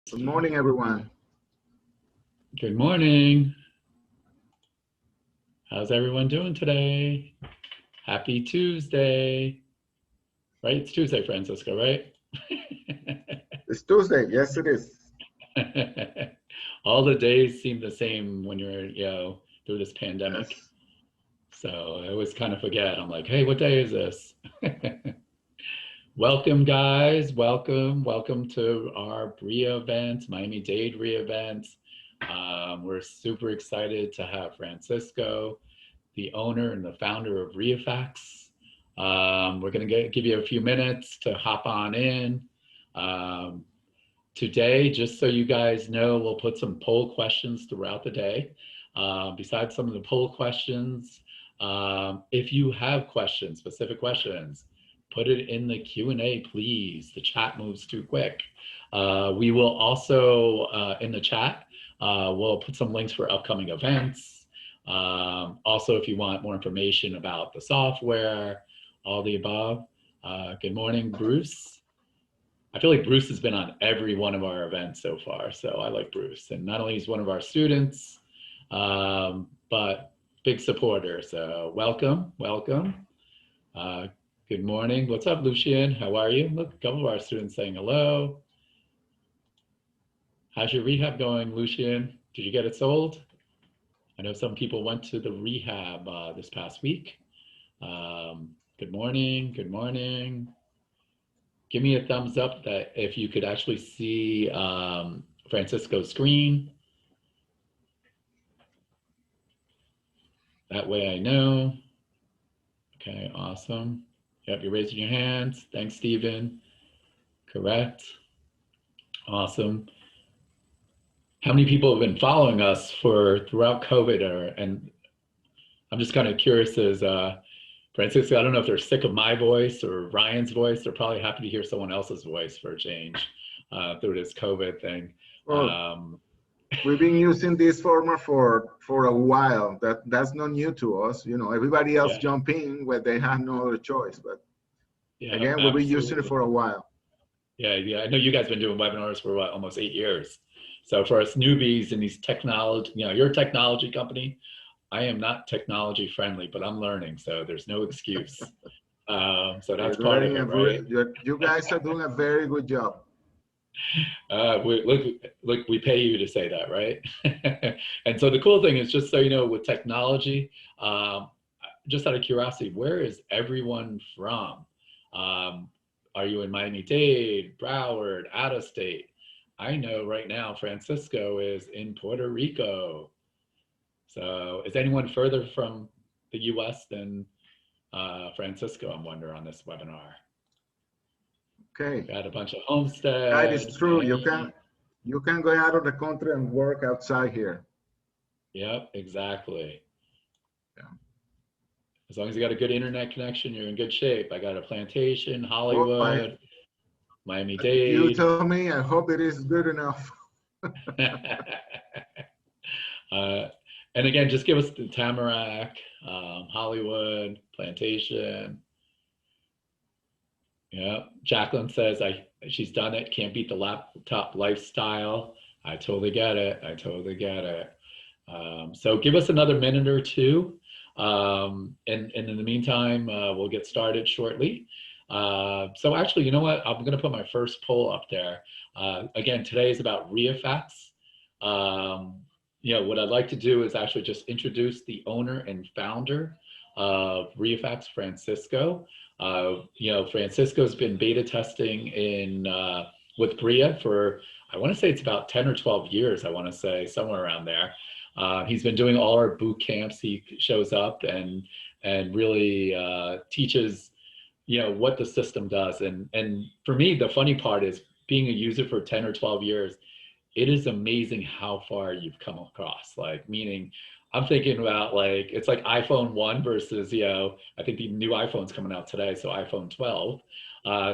Good morning, everyone. Good morning. How's everyone doing today? Happy Tuesday. Right? It's Tuesday, Francisco, right? It's Tuesday. Yes, it is. All the days seem the same when you're, through this pandemic. Yes. So I always kind of forget. I'm like, hey, what day is this? Welcome, guys. Welcome to our RIA event, Miami-Dade RIA event. We're super excited to have Francisco, the owner and the founder of Reifax. We're going to give you a few minutes to hop on in. Um, Today, just so you guys know, we'll put some poll questions throughout the day. Besides some of the poll questions, if you have questions, specific questions, put it in the Q&A, please. The chat moves too quick. We will also, in the chat, we'll put some links for upcoming events. Also, if you want more information about the software, all the above. Good morning, Bruce. I feel like Bruce has been on every one of our events so far, so I like Bruce. And not only is one of our students, but big supporter. So welcome. Uh, Good morning. What's up, Lucian? How are you? Look, a couple of our students saying hello. How's your rehab going, Lucian? Did you get it sold? I know some people went to the rehab this past week. Good morning. Good morning. Give me a thumbs up that if you could actually see Francisco's screen. That way I know. Okay, awesome. Yep, you're raising your hands. Thanks, Stephen. Correct. Awesome. How many people have been following us for throughout COVID? And I'm just kind of curious as Francisco, I don't know if they're sick of my voice or Ryan's voice. They're probably happy to hear someone else's voice for a change through this COVID thing. Well, we've been using this format for a while. That's not new to us. Everybody else Yeah, jump in where they have no other choice. But yeah, again, we've been using it absolutely. for a while. Yeah. I know you guys been doing webinars for what, almost 8 years. So for us newbies in these technology, you're a technology company. I am not technology friendly, but I'm learning, so there's no excuse. So You're that's part of doing it, right? you guys are doing a very good job. Look, we pay you to say that, right? And so the cool thing is, just so you know, with technology, um, just out of curiosity, where is everyone from? Um, are you in Miami-Dade, Broward, out of state? I know right now Francisco is in Puerto Rico. So is anyone further from the US than Francisco, I'm wondering, on this webinar? Okay, Got a bunch of that is Homestead, true. Miami. You can go out of the country and work outside here. Yep, exactly. Yeah. As long as you got a good internet connection, you're in good shape. I got a Plantation, Well, Hollywood, you Miami-Dade. tell me. I hope it is good enough. uh, and again, just give us the Tamarack, Hollywood, Plantation. Yeah, Jacqueline says she's done it. Can't beat the laptop lifestyle. I totally get it. I totally get it. So give us another minute or two. And in the meantime, we'll get started shortly. So actually, you know what? I'm going to put my first poll up there. Again, today is about Reifax. What I'd like to do is actually just introduce the owner and founder of Reifax, Francisco. Francisco's been beta testing in with Bria for, I want to say it's about 10 or 12 years, I want to say, somewhere around there. He's been doing all our boot camps. He shows up and really teaches, what the system does. And for me, the funny part is being a user for 10 or 12 years, it is amazing how far you've come across. Like, meaning, I'm thinking about, like, it's like iPhone 1 versus, I think the new iPhone's coming out today, so iPhone 12.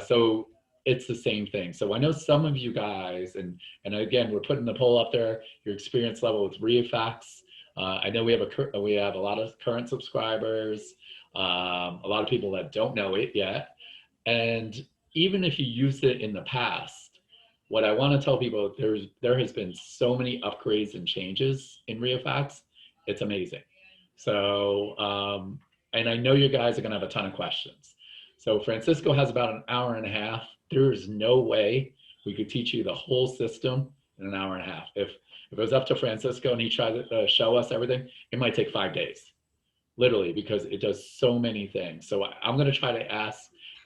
So it's the same thing. So I know some of you guys, and again, we're putting the poll up there, your experience level with Reifax. I know we have a lot of current subscribers, a lot of people that don't know it yet. And even if you used it in the past, what I want to tell people, there has been so many upgrades and changes in Reifax. It's amazing. So, and I know you guys are going to have a ton of questions. So Francisco has about an hour and a half. There is no way we could teach you the whole system in an hour and a half. If it was up to Francisco and he tried to show us everything, it might take 5 days, literally, because it does so many things. So I'm going to try to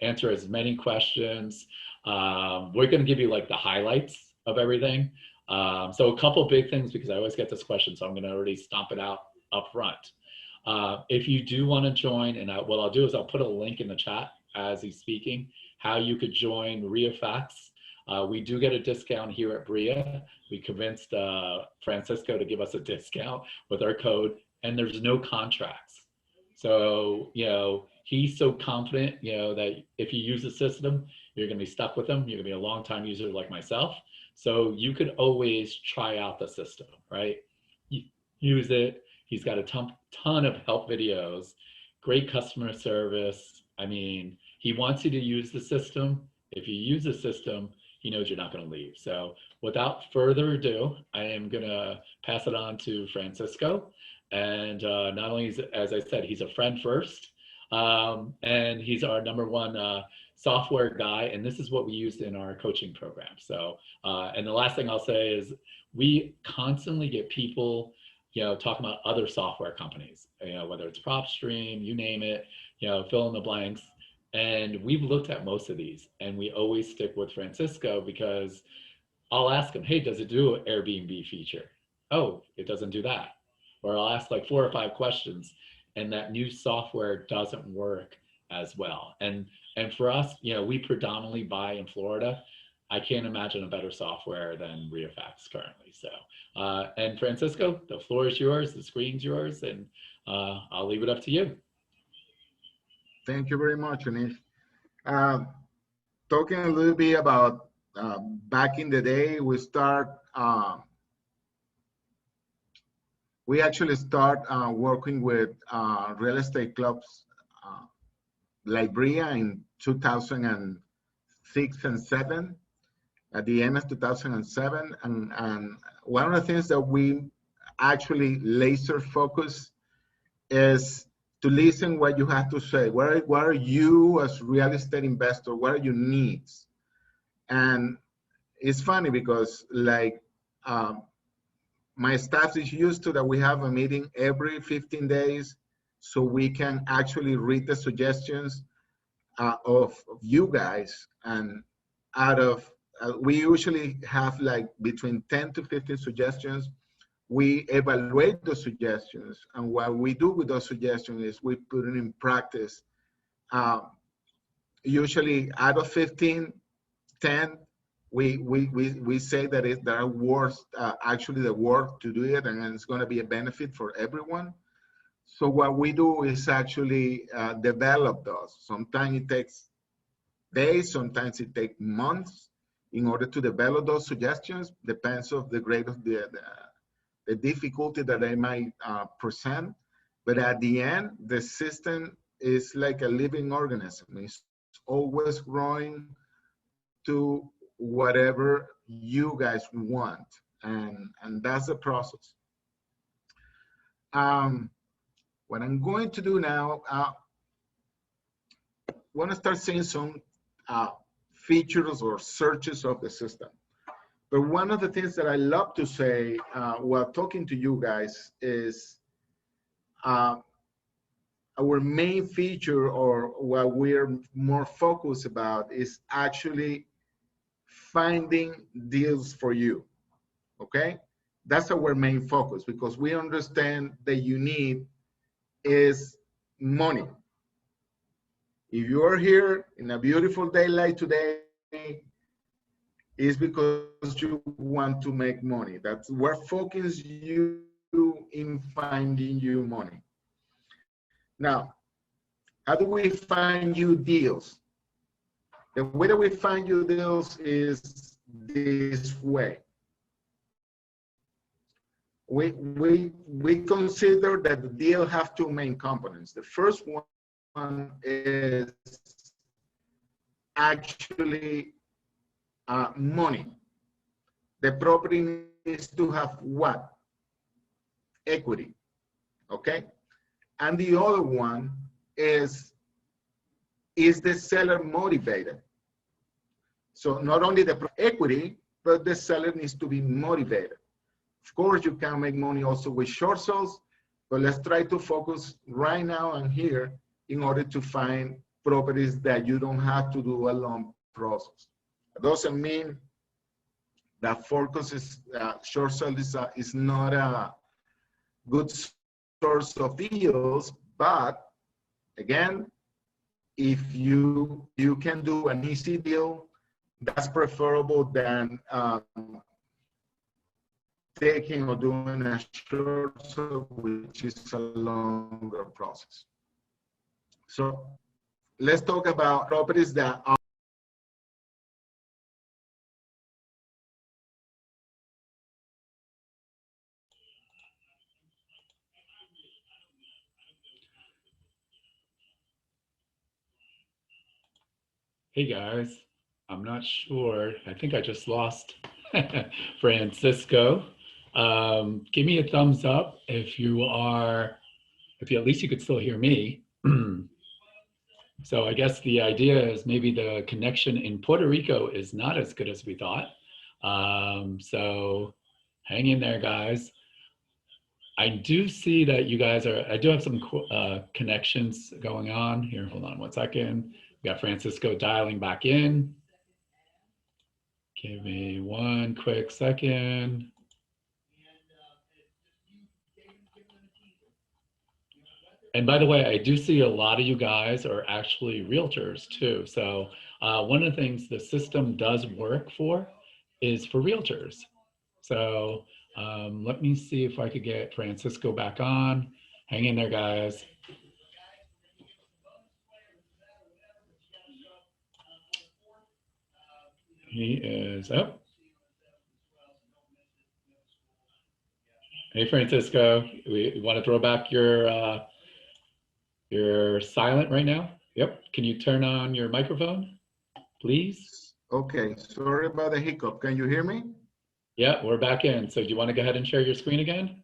answer as many questions. We're going to give you like the highlights of everything. So a couple big things, because I always get this question, so I'm going to already stomp it out up front. If you do want to join, and what I'll do is I'll put a link in the chat as he's speaking, how you could join Reifax. We do get a discount here at Bria. We convinced Francisco to give us a discount with our code, and there's no contracts. So, you know, he's so confident, you know, that if you use the system, you're going to be stuck with him. You're going to be a long-time user like myself. So you could always try out the system, right? Use it. He's got a ton of help videos, great customer service. I mean, he wants you to use the system. If you use the system, he knows you're not going to leave. So without further ado, I am going to pass it on to Francisco. And not only, as I said, he's a friend first, and he's our #1 software guy. And this is what we used in our coaching program. So, and the last thing I'll say is we constantly get people, you know, talking about other software companies, you know, whether it's PropStream, you name it, you know, fill in the blanks. And we've looked at most of these, and we always stick with Francisco because I'll ask him, hey, does it do an Airbnb feature? Oh, it doesn't do that. Or I'll ask like 4 or 5 questions, and that new software doesn't work as well. And for us, you know, we predominantly buy in Florida. I can't imagine a better software than Reifax currently. So, and Francisco, the floor is yours, the screen's yours, and I'll leave it up to you. Thank you very much, Anish. Talking a little bit about back in the day, we actually start working with real estate clubs like Bria in 2006 and 7, at the end of 2007. And one of the things that we actually laser focus is to listen what you have to say. What are you as real estate investor? What are your needs? And it's funny because like my staff is used to that we have a meeting every 15 days so we can actually read the suggestions of you guys. And out of, we usually have like between 10 to 15 suggestions. We evaluate those suggestions, and what we do with those suggestions is we put it in practice. Usually out of 15, 10, we say that there are worth actually the work to do it, and it's going to be a benefit for everyone. So what we do is actually develop those. Sometimes it takes days, sometimes it takes months in order to develop those suggestions. Depends on the grade of the difficulty that they might present. But at the end, the system is like a living organism. It's always growing to whatever you guys want. And that's the process. What I'm going to do now, I want to start seeing some features or searches of the system. But one of the things that I love to say while talking to you guys is our main feature, or what we're more focused about, is actually finding deals for you, okay? That's our main focus, because we understand that you need is money. If you are here in a beautiful day like today, it's because you want to make money. That's where focus you in finding you money. Now, how do we find you deals? The way that we find you deals is this way. We consider that the deal have 2 main components. The first one is actually money. the property needs to have what? Equity, okay? And the other one is the seller motivated? So not only the equity, but the seller needs to be motivated. Of course, you can make money also with short sales, but let's try to focus right now and here in order to find properties that you don't have to do a long process. It doesn't mean that focus is short sale is not a good source of deals, but again, if you can do an easy deal, that's preferable than taking or doing a short sale, which is a longer process. So let's talk about properties that are Hey guys, I'm not sure. I think I just lost Francisco. Give me a thumbs up if you are, if you at least you could still hear me. So I guess the idea is maybe the connection in Puerto Rico is not as good as we thought. So hang in there, guys. I do see that you guys are, I do have some connections going on here. Hold on one second. We got Francisco dialing back in. Give me one quick second. And by the way, I do see a lot of you guys are actually realtors too. So one of the things the system does work for is for realtors. So let me see if I could get Francisco back on. Hang in there, guys. He is up. Hey, Francisco, we want to throw back you're silent right now. Yep. Can you turn on your microphone, please? okay. Sorry about the hiccup. Can you hear me? Yeah, we're back in. So do you want to go ahead and share your screen again?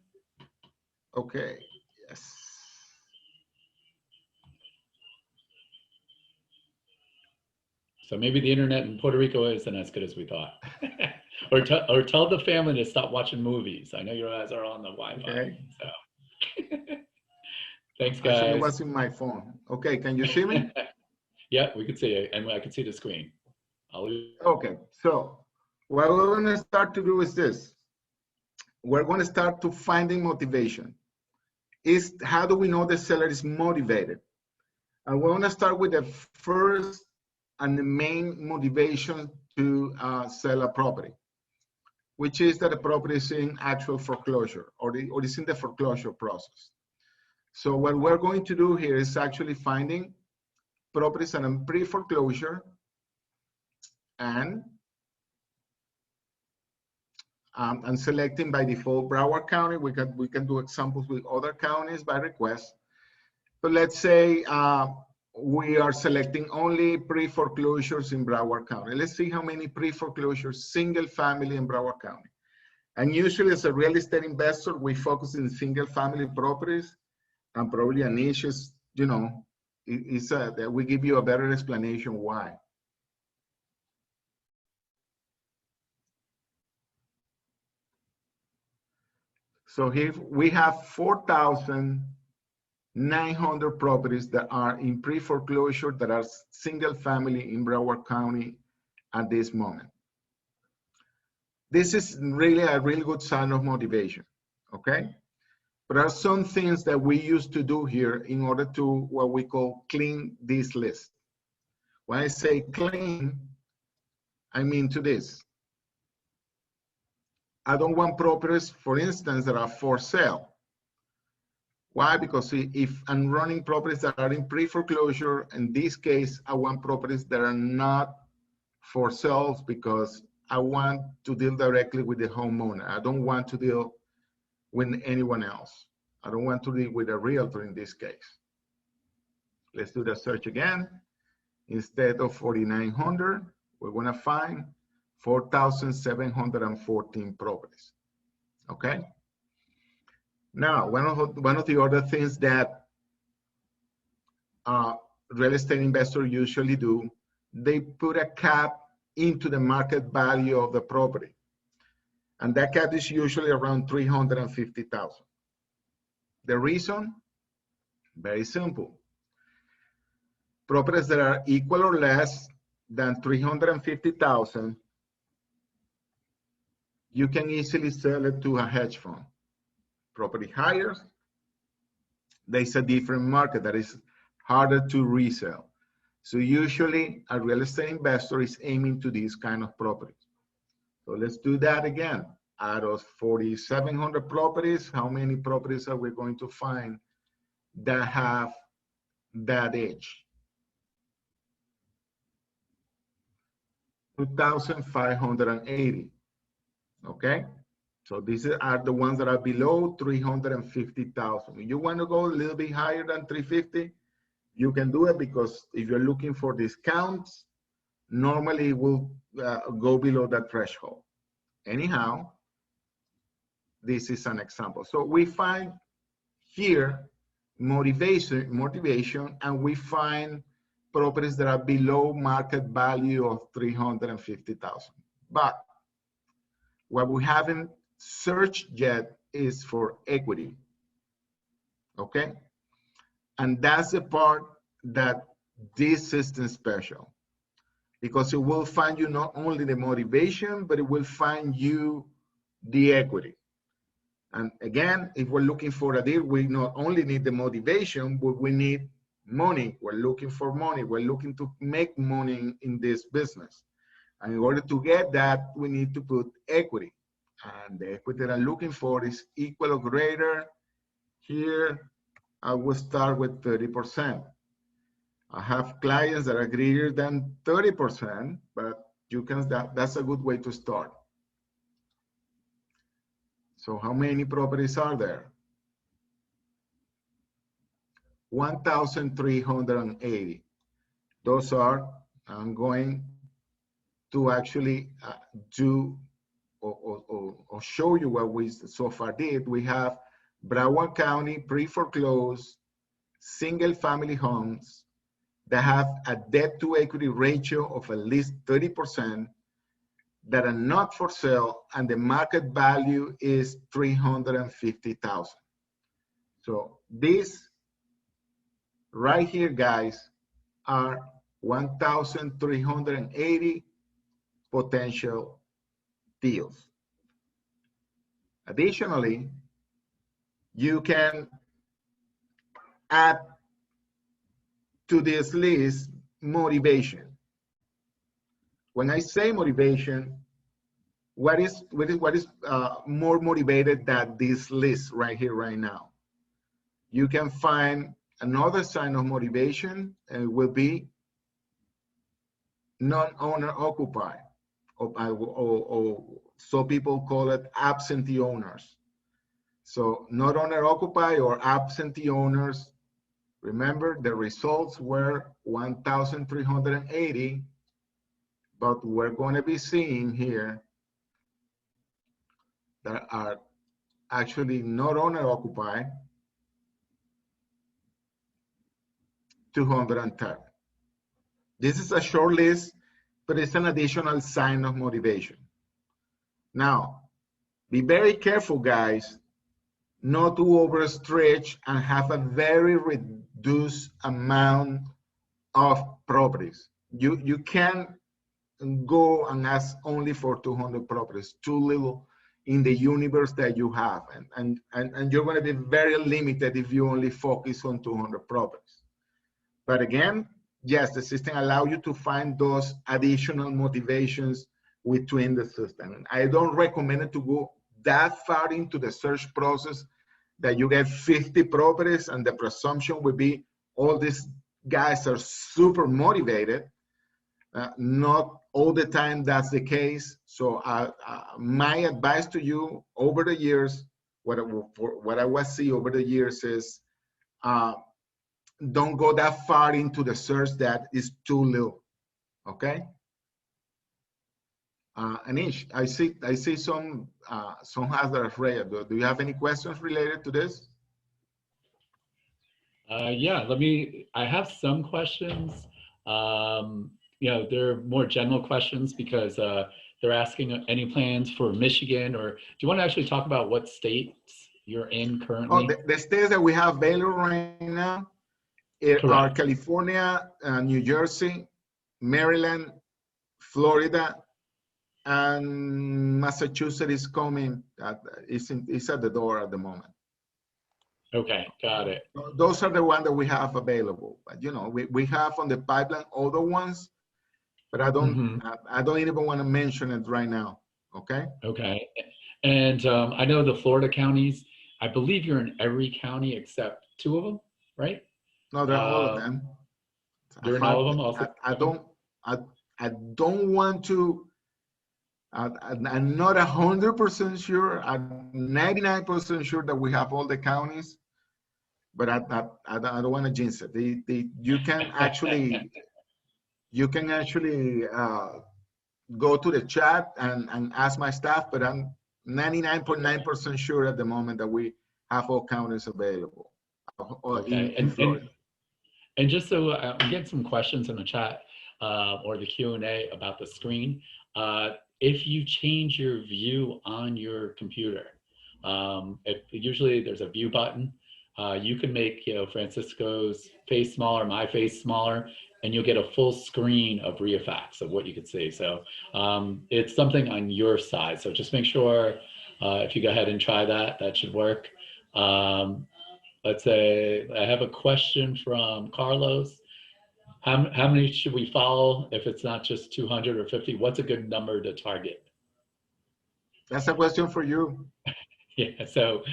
Okay. Yes. So maybe the internet in Puerto Rico isn't as good as we thought. or tell the family to stop watching movies. I know you guys are on the Wi-Fi. Okay. So. Thanks, guys. Actually, it was in my phone. Okay, can you see me? Yeah, we could see it, and I can see the screen. Okay, so what we're going to start to do is this. We're going to start to finding motivation. Is how do we know the seller is motivated? And we're going to start with the first and the main motivation to sell a property, which is that the property is in actual foreclosure or is in the foreclosure process. So what we're going to do here is actually finding properties that are pre-foreclosure and selecting by default Broward County. We can do examples with other counties by request. But let's say we are selecting only pre-foreclosures in Broward County. Let's see how many pre-foreclosures, single family in Broward County. And usually as a real estate investor, we focus in single family properties. And probably a niche is, you know, that we give you a better explanation why. So here we have 4,900 properties that are in pre-foreclosure that are single family in Broward County at this moment. This is really a really good sign of motivation, okay? But there are some things that we used to do here in order to what we call clean this list. When I say clean, I mean to this. I don't want properties, for instance, that are for sale. Why? Because if I'm running properties that are in pre-foreclosure, in this case, I want properties that are not for sale because I want to deal directly with the homeowner. I don't want to deal with anyone else. I don't want to deal with a realtor in this case. Let's do the search again. Instead of 4,900, we're going to find 4,714 properties. Okay. Now, one of the other things that real estate investors usually do, they put a cap into the market value of the property. And that cap is usually around 350,000. The reason? Very simple. Properties that are equal or less than 350,000, you can easily sell it to a hedge fund. Property higher, there's a different market that is harder to resell. So usually a real estate investor is aiming to these kind of properties. So let's do that again. Out of 4,700 properties, how many properties are we going to find that have that age? 2,580. Okay, so these are the ones that are below 350,000. If you want to go a little bit higher than 350, you can do it, because if you're looking for discounts, normally it will go below that threshold. Anyhow, this is an example. So we find here motivation, and we find properties that are below market value of 350,000. But what we haven't searched yet is for equity. Okay? And that's the part that this system is special, because it will find you not only the motivation, but it will find you the equity. And again, if we're looking for a deal, we not only need the motivation, but we need money. We're looking for money. We're looking to make money in this business. And in order to get that, we need to put equity. And the equity that I'm looking for is equal or greater. Here, I will start with 30%. I have clients that are greater than 30%, but you can, that's a good way to start. So how many properties are there? 1,380. Those are, I'm going to actually do or show you what we so far did. We have Broward County pre-foreclosed single family homes that have a debt to equity ratio of at least 30%, that are not for sale, and the market value is 350,000. So these right here, guys, are 1,380 potential deals. Additionally, you can add to this list motivation. When I say motivation, what is more motivated than this list right here, right now? You can find another sign of motivation, and it will be non-owner occupied, or so people call it absentee owners. So not owner occupied or absentee owners. Remember, the results were 1,380, but we're going to be seeing here that are actually not owner occupied, 210. This is a short list, but it's an additional sign of motivation. Now, be very careful, guys, not to overstretch and have a very reduced amount of properties. You can't go and ask only for 200 properties, too little in the universe that you have. And you're going to be very limited if you only focus on 200 properties. But again, yes, the system allows you to find those additional motivations within the system. And I don't recommend it to go that far into the search process that you get 50 properties and the presumption would be all these guys are super motivated. Not all the time that's the case. So my advice to you over the years, what I was seeing over the years is don't go that far into the search that is too little, okay? Anish, I see some hands that are raised. Do you have any questions related to this? Yeah, I have some questions. They're more general questions because they're asking any plans for Michigan, or do you want to actually talk about what states you're in Oh, currently? the states that we have available right now are Correct. California, New Jersey, Maryland, Florida, and Massachusetts is coming. It's at the door at the moment. Okay, got it. Those are the ones that we have available. But we have on the pipeline other ones, but I don't Hmm. even want to mention it right now. Okay. Okay. And I know the Florida counties, I believe you're in every county except two of them, right? No, they're all of them. In You're in all fact, of them also? I Okay. don't I don't want to. I'm not 100% sure. I'm 99% sure that we have all the counties, but I don't want to jinx it. You can actually go to the chat and ask my staff, but I'm 99.9% sure at the moment that we have all counties available Okay. in Florida. And just so I'm getting some questions in the chat or the Q&A about the screen. If you change your view on your computer, if usually there's a view button, you can make Francisco's face smaller, my face smaller, and you'll get a full screen of Reifax of what you could see. So it's something on your side. So just make sure if you go ahead and try that, that should work. Let's say I have a question from Carlos. How many should we follow if it's not just 200 or 50? What's a good number to target? That's a question for you. Yeah, so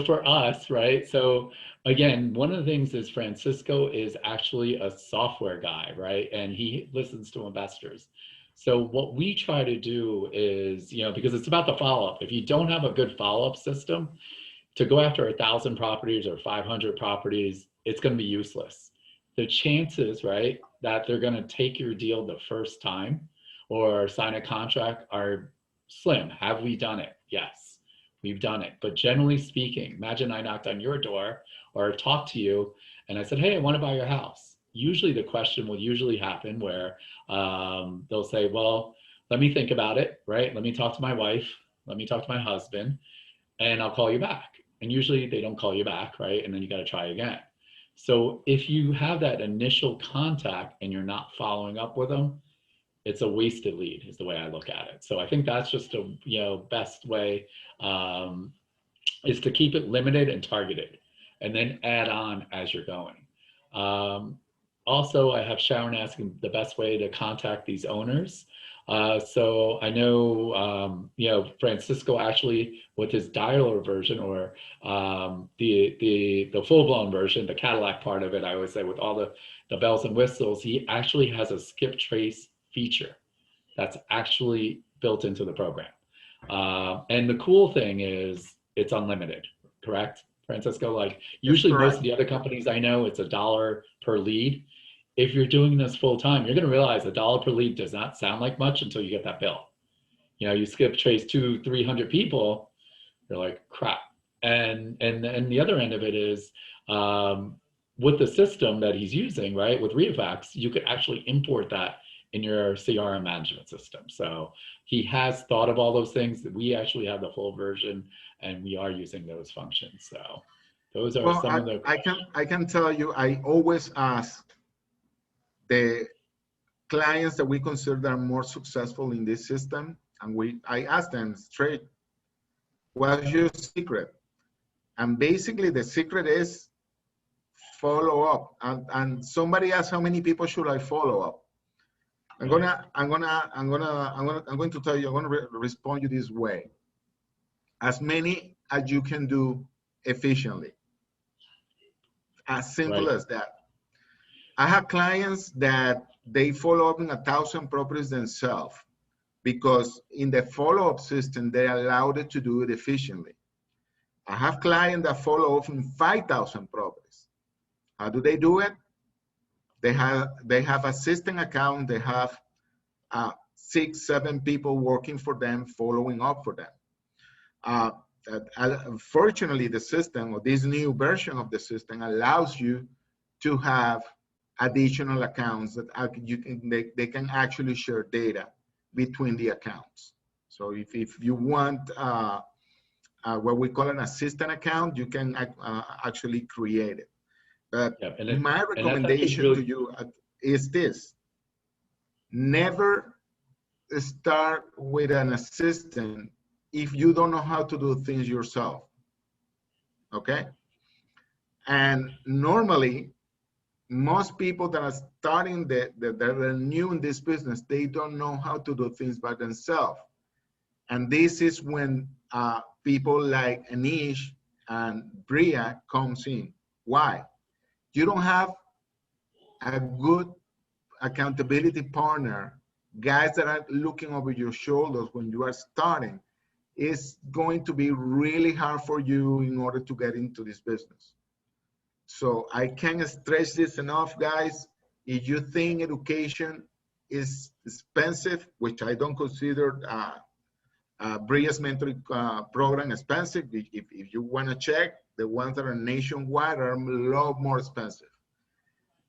for us, right? So again, one of the things is Francisco is actually a software guy, right? And he listens to investors. So what we try to do is, because it's about the follow-up. If you don't have a good follow-up system, to go after 1,000 properties or 500 properties, it's going to be useless. The chances, right, that they're going to take your deal the first time or sign a contract are slim. Have we done it? Yes, we've done it. But generally speaking, imagine I knocked on your door or talked to you and I said, hey, I want to buy your house. Usually the question will usually happen where they'll say, well, let me think about it, right? Let me talk to my wife. Let me talk to my husband and I'll call you back. And usually they don't call you back, right? And then you got to try again. So if you have that initial contact and you're not following up with them, it's a wasted lead is the way I look at it. So I think that's just a best way is to keep it limited and targeted and then add on as you're going. Also, I have Sharon asking the best way to contact these owners. So I know, Francisco actually with his dialer version or the full-blown version, the Cadillac part of it, I always say with all the bells and whistles, he actually has a skip trace feature that's actually built into the program. And the cool thing is it's unlimited, correct, Francisco? Like That's usually most correct. of the other companies I know, it's $1 per lead. If you're doing this full time, you're going to realize $1 per lead does not sound like much until you get that bill. You skip trace 200-300 people, you're like crap. And the other end of it is with the system that he's using, right? With Reifax, you could actually import that in your CRM management system. So he has thought of all those things. We actually have the full version, and we are using those functions. So those are Well, some of the. I can tell you, I always ask the clients that we consider are more successful in this system, and I ask them straight, what's your secret? And basically the secret is follow up. And somebody asked how many people should I follow up? I'm going to tell you, I'm going to respond you this way. As many as you can do efficiently. As simple Right. as that. I have clients that they follow up in 1,000 properties themselves because in the follow-up system, they allowed it to do it efficiently. I have clients that follow up in 5,000 properties. How do they do it? They have a system account. They have 6, 7 people working for them, following up for them. Unfortunately, the system, or this new version of the system, allows you to have additional accounts that they can actually share data between the accounts. So if you want what we call an assistant account, you can actually create it. But my recommendation to you is this: never start with an assistant if you don't know how to do things yourself. Okay? And normally, most people that are starting, that are new in this business, they don't know how to do things by themselves. And this is when people like Anish and Bria comes in. Why? You don't have a good accountability partner, guys that are looking over your shoulders when you are starting. It's going to be really hard for you in order to get into this business. So I can't stress this enough, guys. If you think education is expensive, which I don't consider Bria's mentoring program expensive, if you want to check, the ones that are nationwide are a lot more expensive.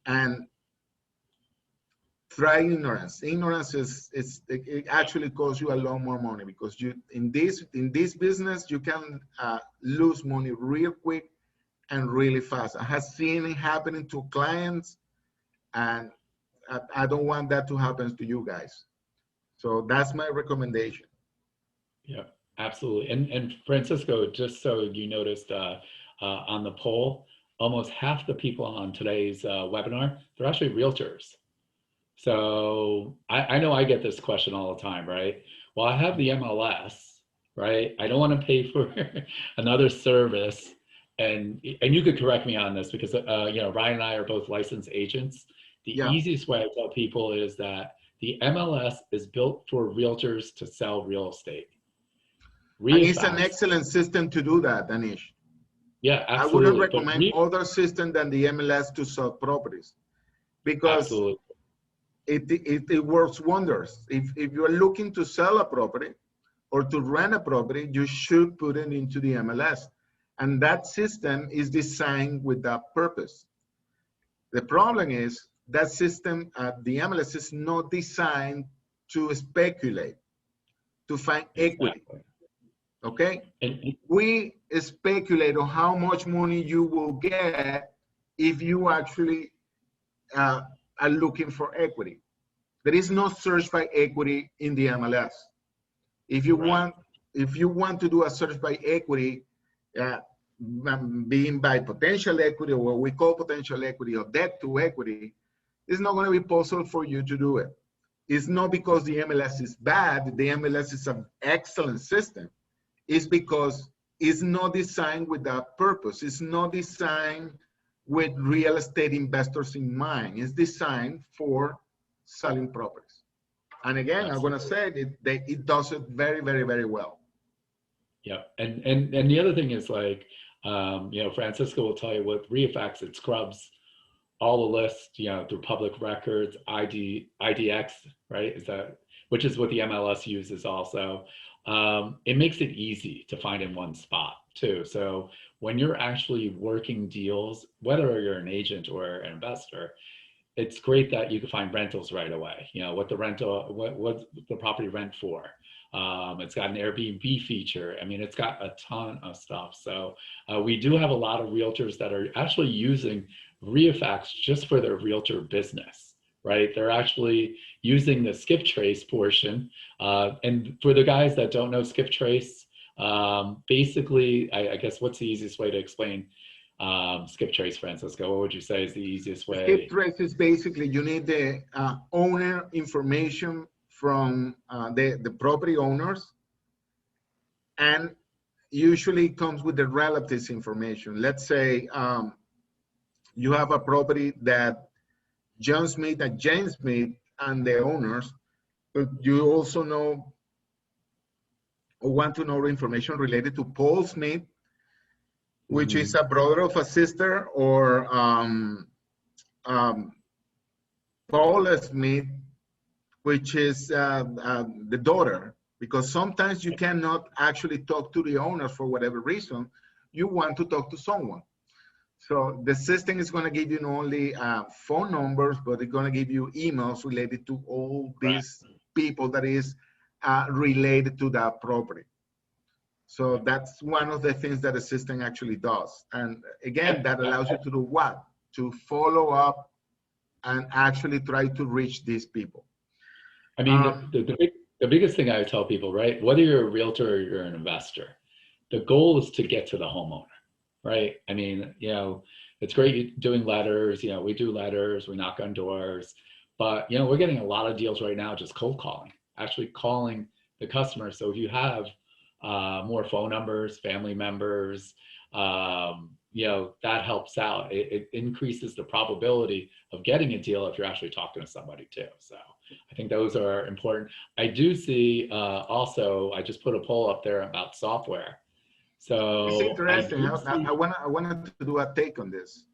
And try ignorance. Ignorance it actually costs you a lot more money, because you in this business you can lose money real quick and really fast. I have seen it happening to clients, and I don't want that to happen to you guys. So that's my recommendation. Yeah, absolutely. And Francisco, just so you noticed on the poll, almost half the people on today's webinar, they're actually realtors. So I know I get this question all the time, right? Well, I have the MLS, right? I don't want to pay for another service. And you could correct me on this, because you know, Ryan and I are both licensed agents. The easiest way I tell people is that the MLS is built for realtors to sell real estate. And it's an excellent system to do that, Anish. Yeah, absolutely. I wouldn't recommend other system than the MLS to sell properties, because it works wonders. If you are looking to sell a property or to rent a property, you should put it into the MLS. And that system is designed with that purpose. The problem is that system, the MLS, is not designed to speculate, to find equity. Okay? We speculate on how much money you will get if you actually are looking for equity. There is no search by equity in the MLS. If you want to do a search by equity, being by potential equity, or what we call potential equity, or debt to equity, it's not going to be possible for you to do it. It's not because the MLS is bad. The MLS is an excellent system. It's because it's not designed with that purpose. It's not designed with real estate investors in mind. It's designed for selling properties. And again, I'm going to say it does it very, very, very well. Yeah, and the other thing is, like, you know, Francisco will tell you with Reifax, it scrubs all the lists, you know, through public records, IDX, right? Which is what the MLS uses also. It makes it easy to find in one spot too. So when you're actually working deals, whether you're an agent or an investor, it's great that you can find rentals right away. You know, what the property rent for. It's got an Airbnb feature. I mean, it's got a ton of stuff. So we do have a lot of realtors that are actually using Reifax just for their realtor business, right? They're actually using the skip trace portion. And for the guys that don't know skip trace, basically, I guess, what's the easiest way to explain skip trace, Francisco? What would you say is the easiest way? Skip trace is basically, you need the owner information from the property owners, and usually comes with the relatives information. Let's say you have a property that John Smith and James Smith and the owners, but you also know or want to know information related to Paul Smith, which is a brother of a sister, or Paul Smith, which is the daughter, because sometimes you cannot actually talk to the owner for whatever reason. You want to talk to someone. So the system is going to give you not only phone numbers, but it's going to give you emails related to all these people that is related to that property. So that's one of the things that the system actually does. And again, that allows you to do what? To follow up and actually try to reach these people. I mean, the biggest thing I tell people, right? Whether you're a realtor or you're an investor, the goal is to get to the homeowner, right? I mean, you know, it's great doing letters. You know, we do letters, we knock on doors, but you know, we're getting a lot of deals right now just cold calling, actually calling the customer. So if you have more phone numbers, family members, you know, that helps out. It increases the probability of getting a deal if you're actually talking to somebody too. So I think those are important. I do see also, I just put a poll up there about software. So it's interesting. I wanted to do a take on this.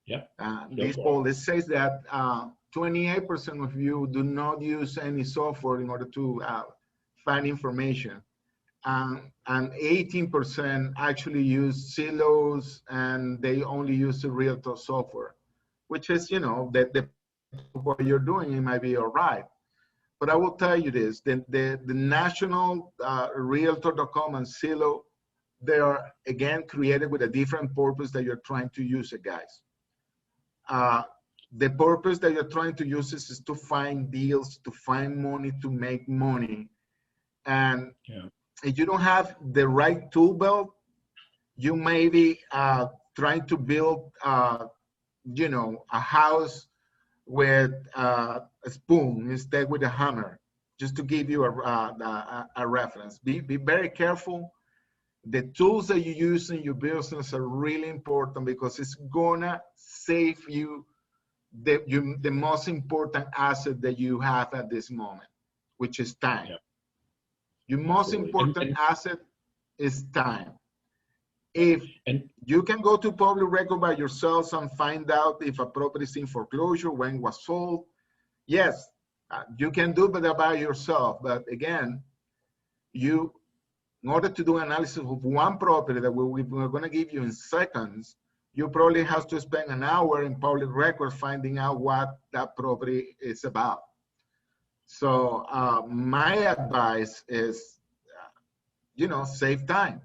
Yeah. This poll, it says that 28% of you do not use any software in order to find information. And 18% actually use Zillows, and they only use the realtor software, which is, you know, that what you're doing, it might be all right. But I will tell you this, the national realtor.com and Zillow, they are, again, created with a different purpose that you're trying to use it, guys. The purpose that you're trying to use is to find deals, to find money, to make money. And if you don't have the right tool belt, you may be trying to build, you know, a house with a spoon instead with a hammer, just to give you a reference. Be very careful. The tools that you use in your business are really important because it's gonna save you the most important asset that you have at this moment, which is time. Yeah. Your most important asset is time. If you can go to public record by yourselves and find out if a property is in foreclosure, when it was sold, yes, you can do that by yourself. But again, in order to do analysis of one property that we're going to give you in seconds, you probably have to spend an hour in public record finding out what that property is about. So my advice is, you know, save time.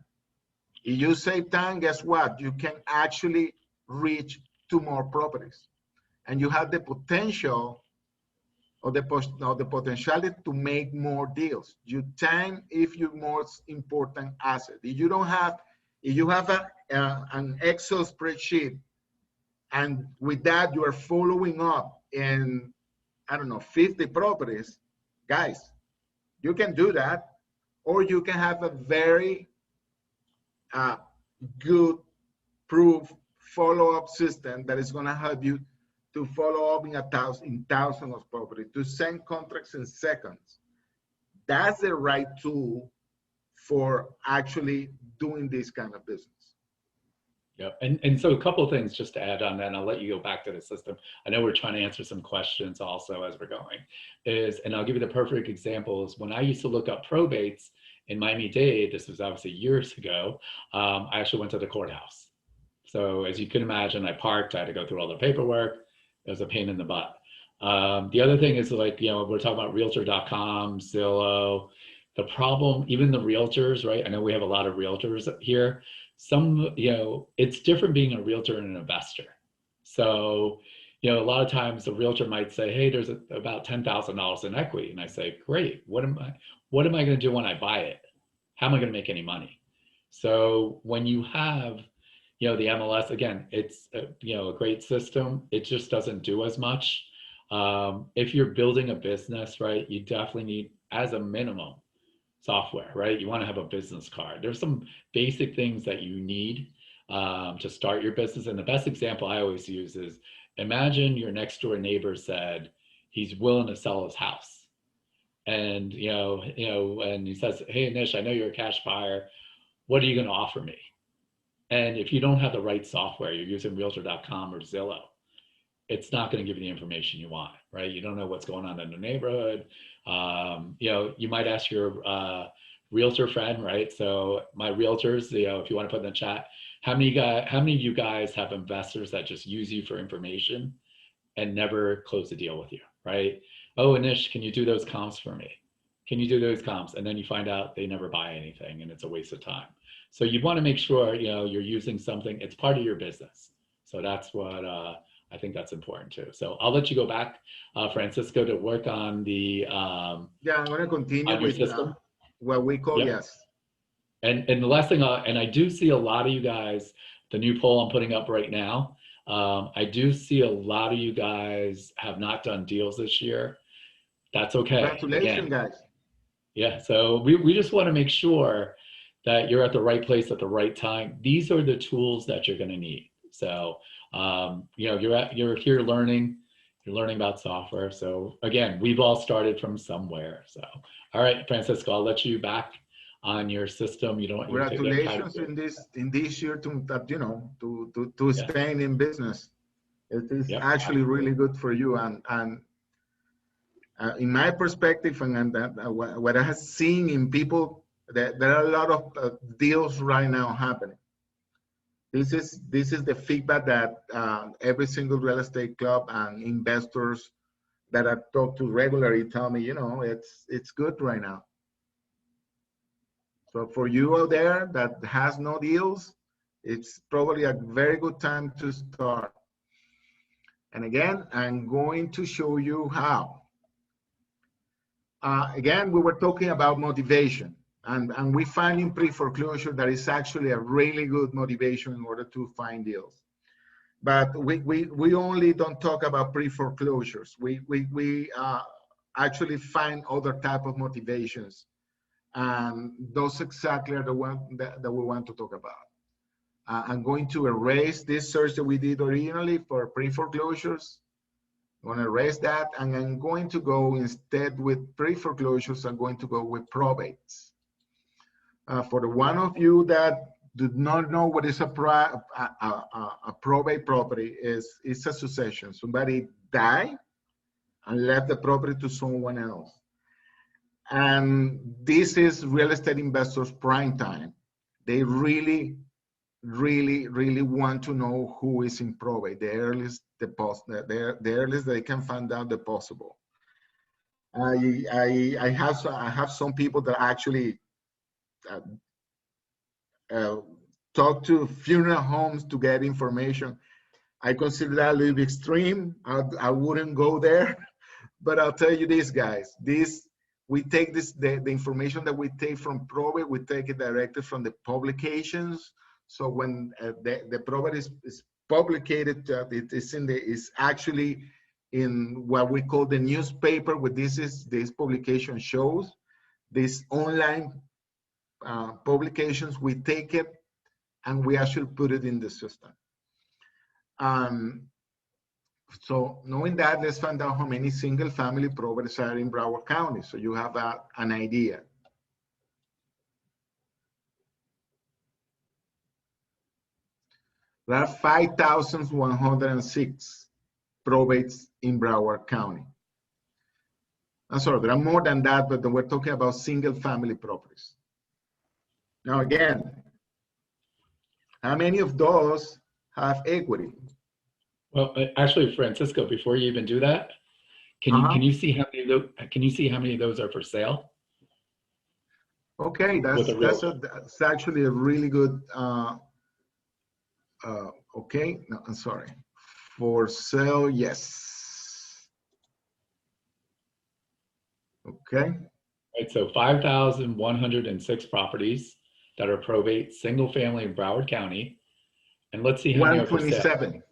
If you save time, guess what? You can actually reach to more properties. And you have the potential or the potentiality to make more deals. Your time is your most important asset. If you have an Excel spreadsheet, and with that you are following up in, I don't know, 50 properties, guys, you can do that. Or you can have a very good proof follow-up system that is going to help you to follow up in thousands of properties, to send contracts in seconds. That's the right tool for actually doing this kind of business. Yeah, and so a couple of things just to add on that, and I'll let you go back to the system. I know we're trying to answer some questions also as we're going, and I'll give you the perfect examples. When I used to look up probates in Miami-Dade, this was obviously years ago, I actually went to the courthouse. So as you can imagine, I parked, I had to go through all the paperwork. It was a pain in the butt. The other thing is, like, you know, we're talking about realtor.com, Zillow. The problem, even the realtors, right? I know we have a lot of realtors here. Some, you know, it's different being a realtor and an investor. So, you know, a lot of times the realtor might say, hey, there's about $10,000 in equity. And I say, great, what am I going to do when I buy it? How am I going to make any money? So when you have, you know, the MLS, again, it's, you know, a great system. It just doesn't do as much. If you're building a business, right, you definitely need, as a minimum, software, right? You want to have a business card. There's some basic things that you need to start your business. And the best example I always use is, imagine your next door neighbor said he's willing to sell his house. And, you know, and he says, hey, Nish, I know you're a cash buyer. What are you going to offer me? And if you don't have the right software, you're using realtor.com or Zillow, it's not going to give you the information you want, right? You don't know what's going on in the neighborhood. You know, you might ask your realtor friend, right? So my realtors, you know, if you want to put in the chat, how many of you guys have investors that just use you for information and never close the deal with you, right? Oh, Anish, can you do those comps for me? Can you do those comps? And then you find out they never buy anything and it's a waste of time. So you want to make sure, you know, you're using something, it's part of your business. So that's what I think that's important too. So I'll let you go back, Francisco, to work on the Yeah, I'm going to continue on your with system. what we call, Yep. yes. And the last thing, and I do see a lot of you guys, the new poll I'm putting up right now, I do see a lot of you guys have not done deals this year. That's okay. Congratulations, Again, guys. yeah, so we just want to make sure that you're at the right place at the right time. These are the tools that you're going to need. So, you know, you're here learning, you're learning about software. So again, we've all started from somewhere. So, all right, Francisco, I'll let you back on your system. You don't want to take Congratulations in this year to that, you know, to yeah. staying in business. It is Yep, actually absolutely. really good for you. And in my perspective, and what I have seen in people, that there are a lot of deals right now happening. This is the feedback that every single real estate club and investors that I talk to regularly tell me, you know, it's good right now. So for you out there that has no deals, it's probably a very good time to start. And again, I'm going to show you how. Again, we were talking about motivation, and we find in pre-foreclosure that is actually a really good motivation in order to find deals. But we only don't talk about pre-foreclosures. We actually find other type of motivations, and those exactly are the one that we want to talk about. I'm going to erase this search that we did originally for pre-foreclosures. I'm going to erase that, and I'm going to go instead with pre-foreclosures. I'm going to go with probates. For the one of you that do not know what is a probate property, it's a succession. Somebody died and left the property to someone else. And this is real estate investors' prime time. They really want to know who is in probate, the earliest the earliest they can find out the possible. I have some people that actually talk to funeral homes to get information. I consider that a little bit extreme. I wouldn't go there, but I'll tell you this, guys. We take the information that we take from probate, we take it directly from the publications. So when the probate is published, it's actually in what we call the newspaper. What this publication shows, these online publications, we take it and we actually put it in the system. So knowing that, let's find out how many single family properties are in Broward County, so you have an idea. There are 5,106 probates in Broward County. I'm sorry, there are more than that, but we're talking about single family properties. Now again, how many of those have equity? Well, actually, Francisco, before you even do that, can you see how many of those are for sale? Okay, that's actually a really good. Okay, no, I'm sorry. For sale, yes. Okay. Right, so 5,106 properties that are probate, single family in Broward County. And let's see how many are for sale. 127.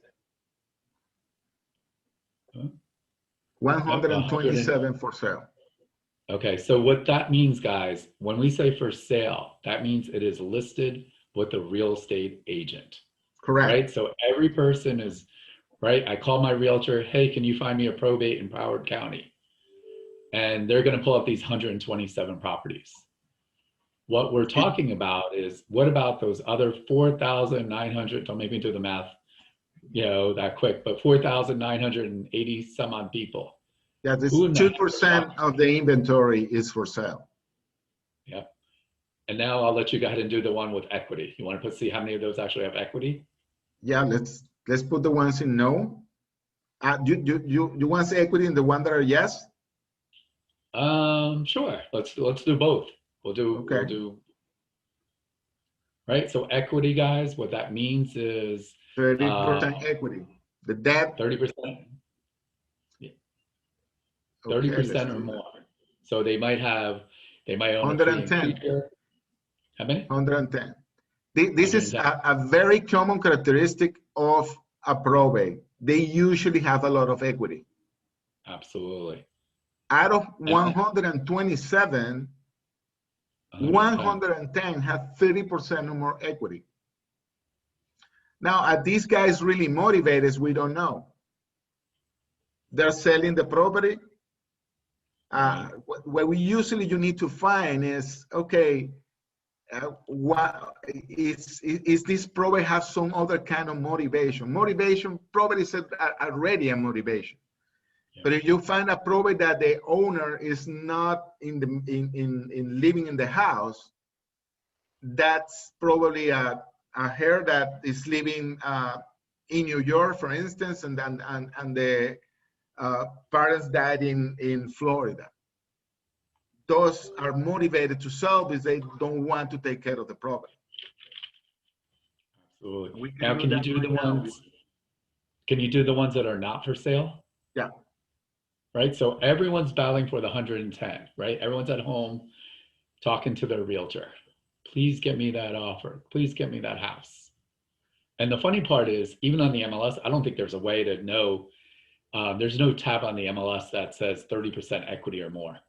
127 for sale. Okay, so what that means, guys, when we say for sale, that means it is listed with a real estate agent. Correct. Right, so every person is, right, I call my realtor, hey, can you find me a probate in Broward County? And they're going to pull up these 127 properties. What we're talking about is, what about those other 4,900, don't make me do the math, that quick, but 4,980 some odd people. Yeah, this Who in the heck 2% of the inventory is for sale. Yep. And now I'll let you go ahead and do the one with equity. You want to see how many of those actually have equity? Yeah, let's put the ones in no. You want equity in the one that are yes? Sure. Let's do both. We'll Okay. do right. So equity, guys, what that means is 30% equity. The debt 30%. 30% or more. So they might own a 110. How many? 110. This is a very common characteristic of a probate. They usually have a lot of equity. Absolutely. Out of 127, 110 have 30% or more equity. Now, are these guys really motivated? We don't know. They're selling the property. What you need to find is, okay, what is this probate have some other kind of motivation? Motivation probably is already a motivation. Yeah. But if you find a probate that the owner is not in living in the house, that's probably a her that is living in New York, for instance, and the parents died in Florida. Those are motivated to sell because they don't want to take care of the property. Absolutely. Now, can you do the ones? Can you do the ones that are not for sale? Yeah. Right. So everyone's battling for the 110. Right. Everyone's at home talking to their realtor. Please get me that offer. Please get me that house. And the funny part is, even on the MLS, I don't think there's a way to know. There's no tab on the MLS that says 30% equity or more.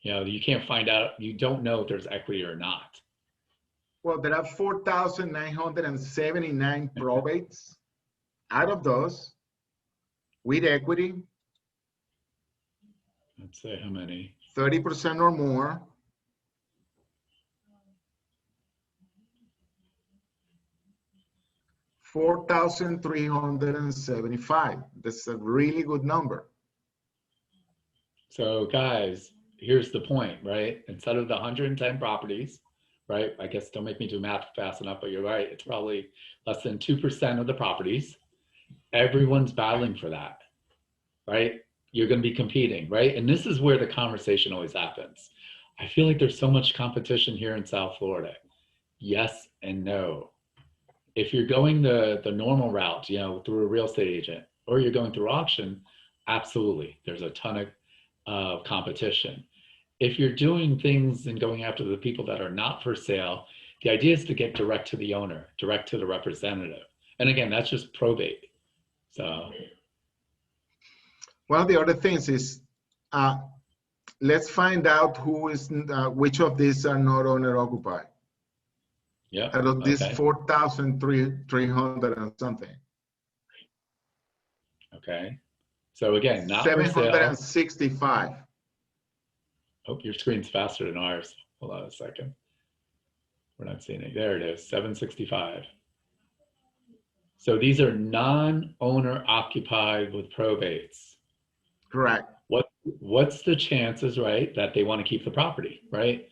You can't find out. You don't know if there's equity or not. Well, there are 4,979 probates. Out of those, with equity, let's say how many? 30% or more. 4,375. That's a really good number. So guys, here's the point, right? Instead of the 110 properties, right? I guess don't make me do math fast enough, but you're right. It's probably less than 2% of the properties. Everyone's battling for that, right? You're going to be competing, right? And this is where the conversation always happens. I feel like there's so much competition here in South Florida. Yes and no. If you're going the normal route, through a real estate agent, or you're going through auction, absolutely. There's a ton of competition. If you're doing things and going after the people that are not for sale, the idea is to get direct to the owner, direct to the representative. And again, that's just probate. So. One of the other things is, let's find out which of these are not owner occupied. Yeah. Out of these 4,300 and something. Okay. So again, not for sale. 765. Oh, your screen's faster than ours. Hold on a second. We're not seeing it. There it is, 765. So these are non-owner occupied with probates. Correct. What's the chances, right, that they want to keep the property, right?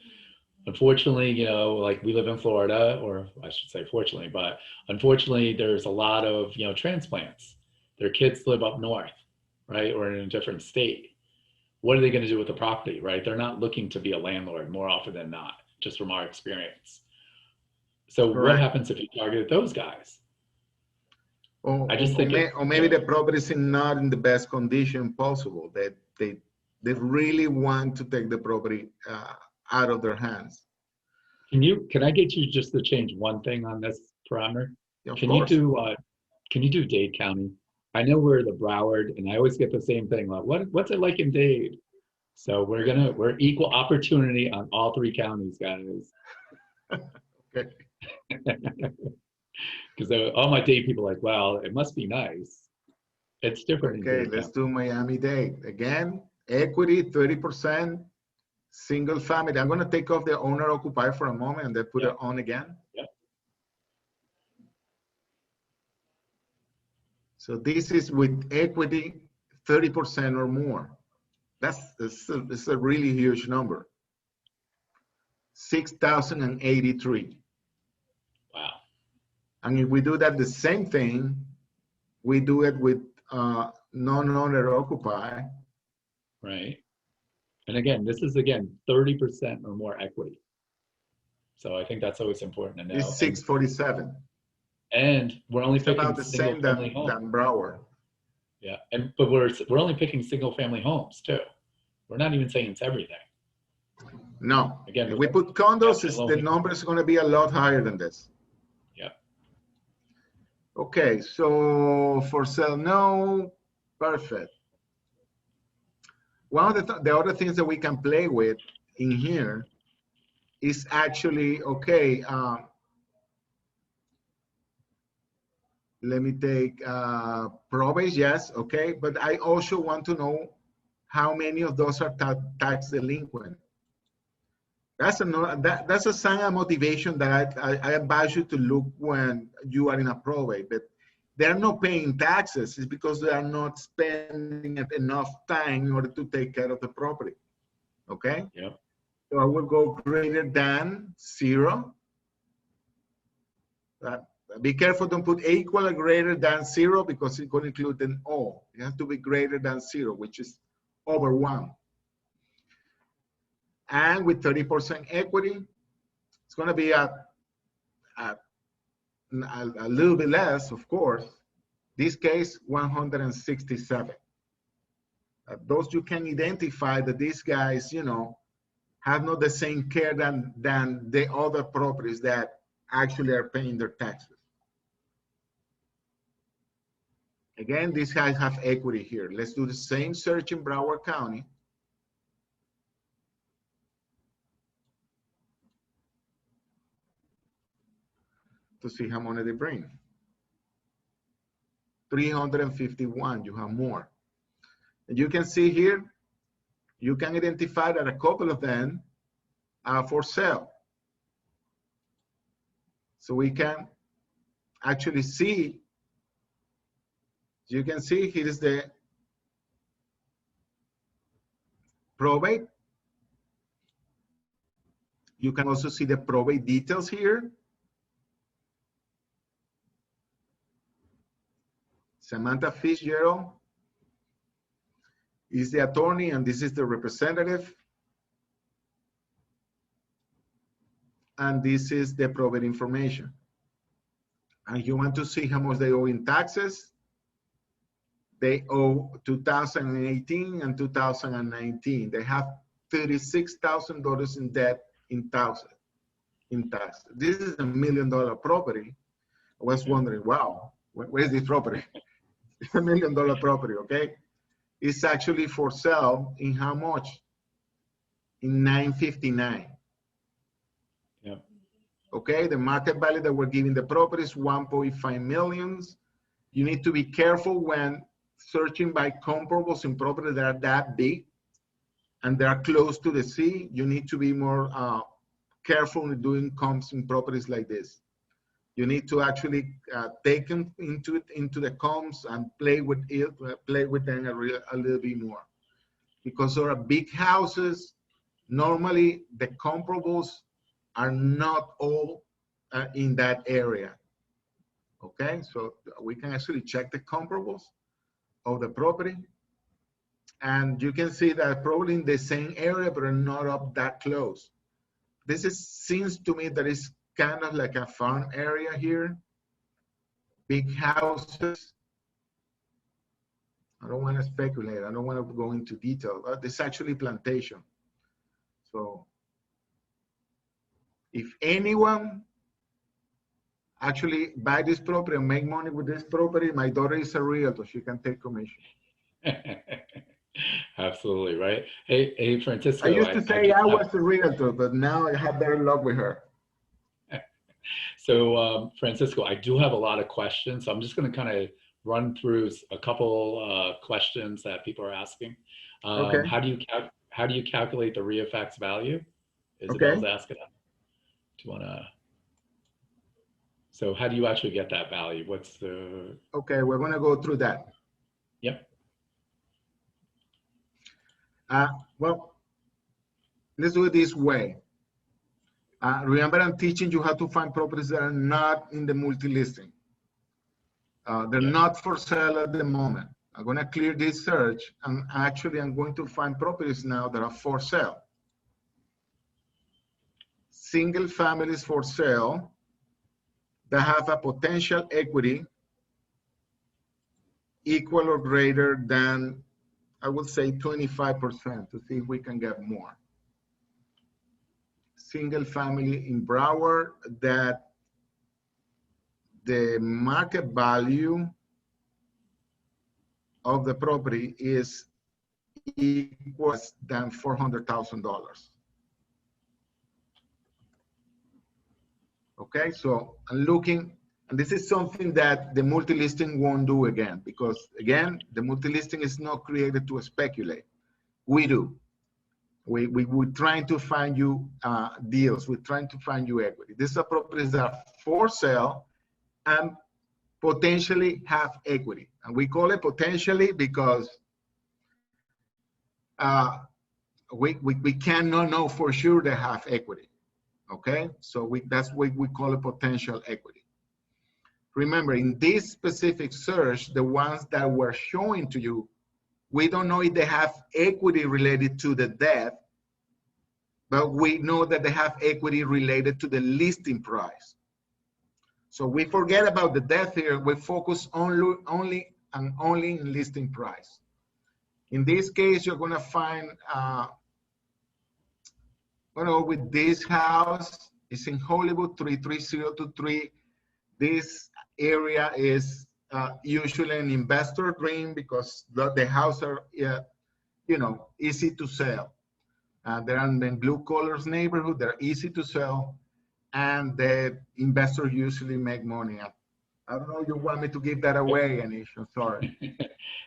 Unfortunately, like we live in Florida, or I should say fortunately, but unfortunately there's a lot of, transplants. Their kids live up north, right, or in a different state. What are they going to do with the property, right? They're not looking to be a landlord more often than not, just from our experience. So correct. What happens if you target those guys? Or maybe the property is not in the best condition possible. They really want to take the property out of their hands. Can I get you just to change one thing on this parameter? Can you do Dade County? I know we're the Broward, and I always get the same thing. Like, what's it like in Dade? So we're equal opportunity on all three counties, guys. Okay. Because all my Dade people are like, well, it must be nice. It's different. Okay, let's do Miami-Dade again. Equity 30%. Single family. I'm going to take off the owner occupied for a moment and then put it on again. Yep. So this is with equity 30% or more. That's a really huge number. 6,083. Wow. And if we do that the same thing, we do it with non-owner occupied. Right. And again, this is 30% or more equity. So I think that's always important to know. It's 647. And we're only It's picking about the same single-family homes. than Broward. Yeah, but we're only picking single-family homes too. We're not even saying it's everything. No. Again, if we put condos, the low-income. number is going to be a lot higher than this. Yeah. Okay, so for sale, no, perfect. One of the other things that we can play with in here is actually, okay, let me take probates, yes, okay, but I also want to know how many of those are tax delinquent. That's a sign of motivation that I advise you to look when you are in a probate. But they're not paying taxes. It's because they are not spending enough time in order to take care of the property. Okay? Yep. So I will go greater than 0. Be careful, don't put equal or greater than 0 because it could include an O. It has to be greater than 0, which is over 1. And with 30% equity, it's going to be a little bit less, of course. This case, 167. Those you can identify that these guys, you know, have not the same care than the other properties that actually are paying their taxes. Again, these guys have equity here. Let's do the same search in Broward County. To see how many they bring. 351, you have more. And you can see here, you can identify that a couple of them are for sale. So we can actually see, you can see here is the probate. You can also see the probate details here. Samantha Fitzgerald is the attorney and this is the representative. And this is the probate information. And you want to see how much they owe in taxes. They owe 2018 and 2019. They have $36,000 in debt in tax. This is $1 million property. I was wondering, wow, where's this property? It's $1 million property, okay? It's actually for sale in how much? In $959. Yep. Okay, the market value that we're giving the property is 1.5 million. You need to be careful when searching by comparables in properties that are that big and they are close to the sea. You need to be more careful in doing comps in properties like this. You need to actually take them into the comps and play with it, play with them a little bit more. Because there are big houses, normally the comparables are not all in that area. Okay, so we can actually check the comparables of the property. And you can see that probably in the same area, but not up that close. Seems to me that it's kind of like a farm area here. Big houses. I don't want to speculate. I don't want to go into detail. But it's actually plantation. So if anyone actually buy this property and make money with this property, my daughter is a realtor. She can take commission. Absolutely, right? Hey, Francisco. I used to say I was a realtor, but now I have better luck with her. So, Francisco, I do have a lot of questions. So I'm just going to kind of run through a couple questions that people are asking. Okay. How do you calculate the Reifax value? Isabel's asking. Do you want to? So how do you actually get that value? What's the? Okay, we're going to go through that. Yep. Well, let's do it this way. Remember, I'm teaching you how to find properties that are not in the multi-listing. They're not for sale at the moment. I'm going to clear this search, and actually I'm going to find properties now that are for sale. Single families for sale that have a potential equity equal or greater than, I would say, 25% to see if we can get more. Single family in Broward that the market value of the property is equal than $400,000. Okay, so I'm looking, and this is something that the multi-listing won't do again, because again, the multi-listing is not created to speculate. We do. We're trying to find you deals. We're trying to find you equity. These are properties that are for sale and potentially have equity. And we call it potentially because we cannot know for sure they have equity. Okay, so that's what we call a potential equity. Remember, in this specific search, the ones that we're showing to you, we don't know if they have equity related to the debt, but we know that they have equity related to the listing price. So we forget about the debt here. We focus only in listing price. In this case, you're going to find, with this house, it's in Hollywood, 33023. This area is usually an investor dream because the houses are, easy to sell. They're in the blue collars neighborhood. They're easy to sell, and the investors usually make money. I don't know if you want me to give that away, Anish. I'm sorry.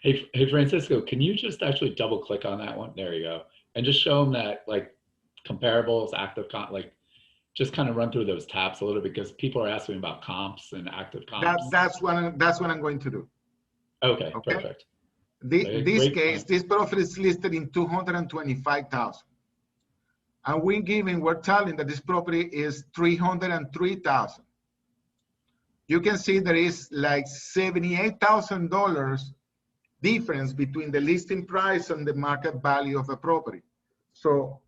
Hey, Francisco, can you just actually double click on that one? There you go. And just show them that like comparables, active comp, like just kind of run through those tabs a little bit because people are asking about comps and active comps. That's what I'm going to do. Okay. Perfect. This case, this profit is listed in $225,000. And we're telling that this property is $303,000. You can see there is like $78,000 difference between the listing price and the market value of the property. So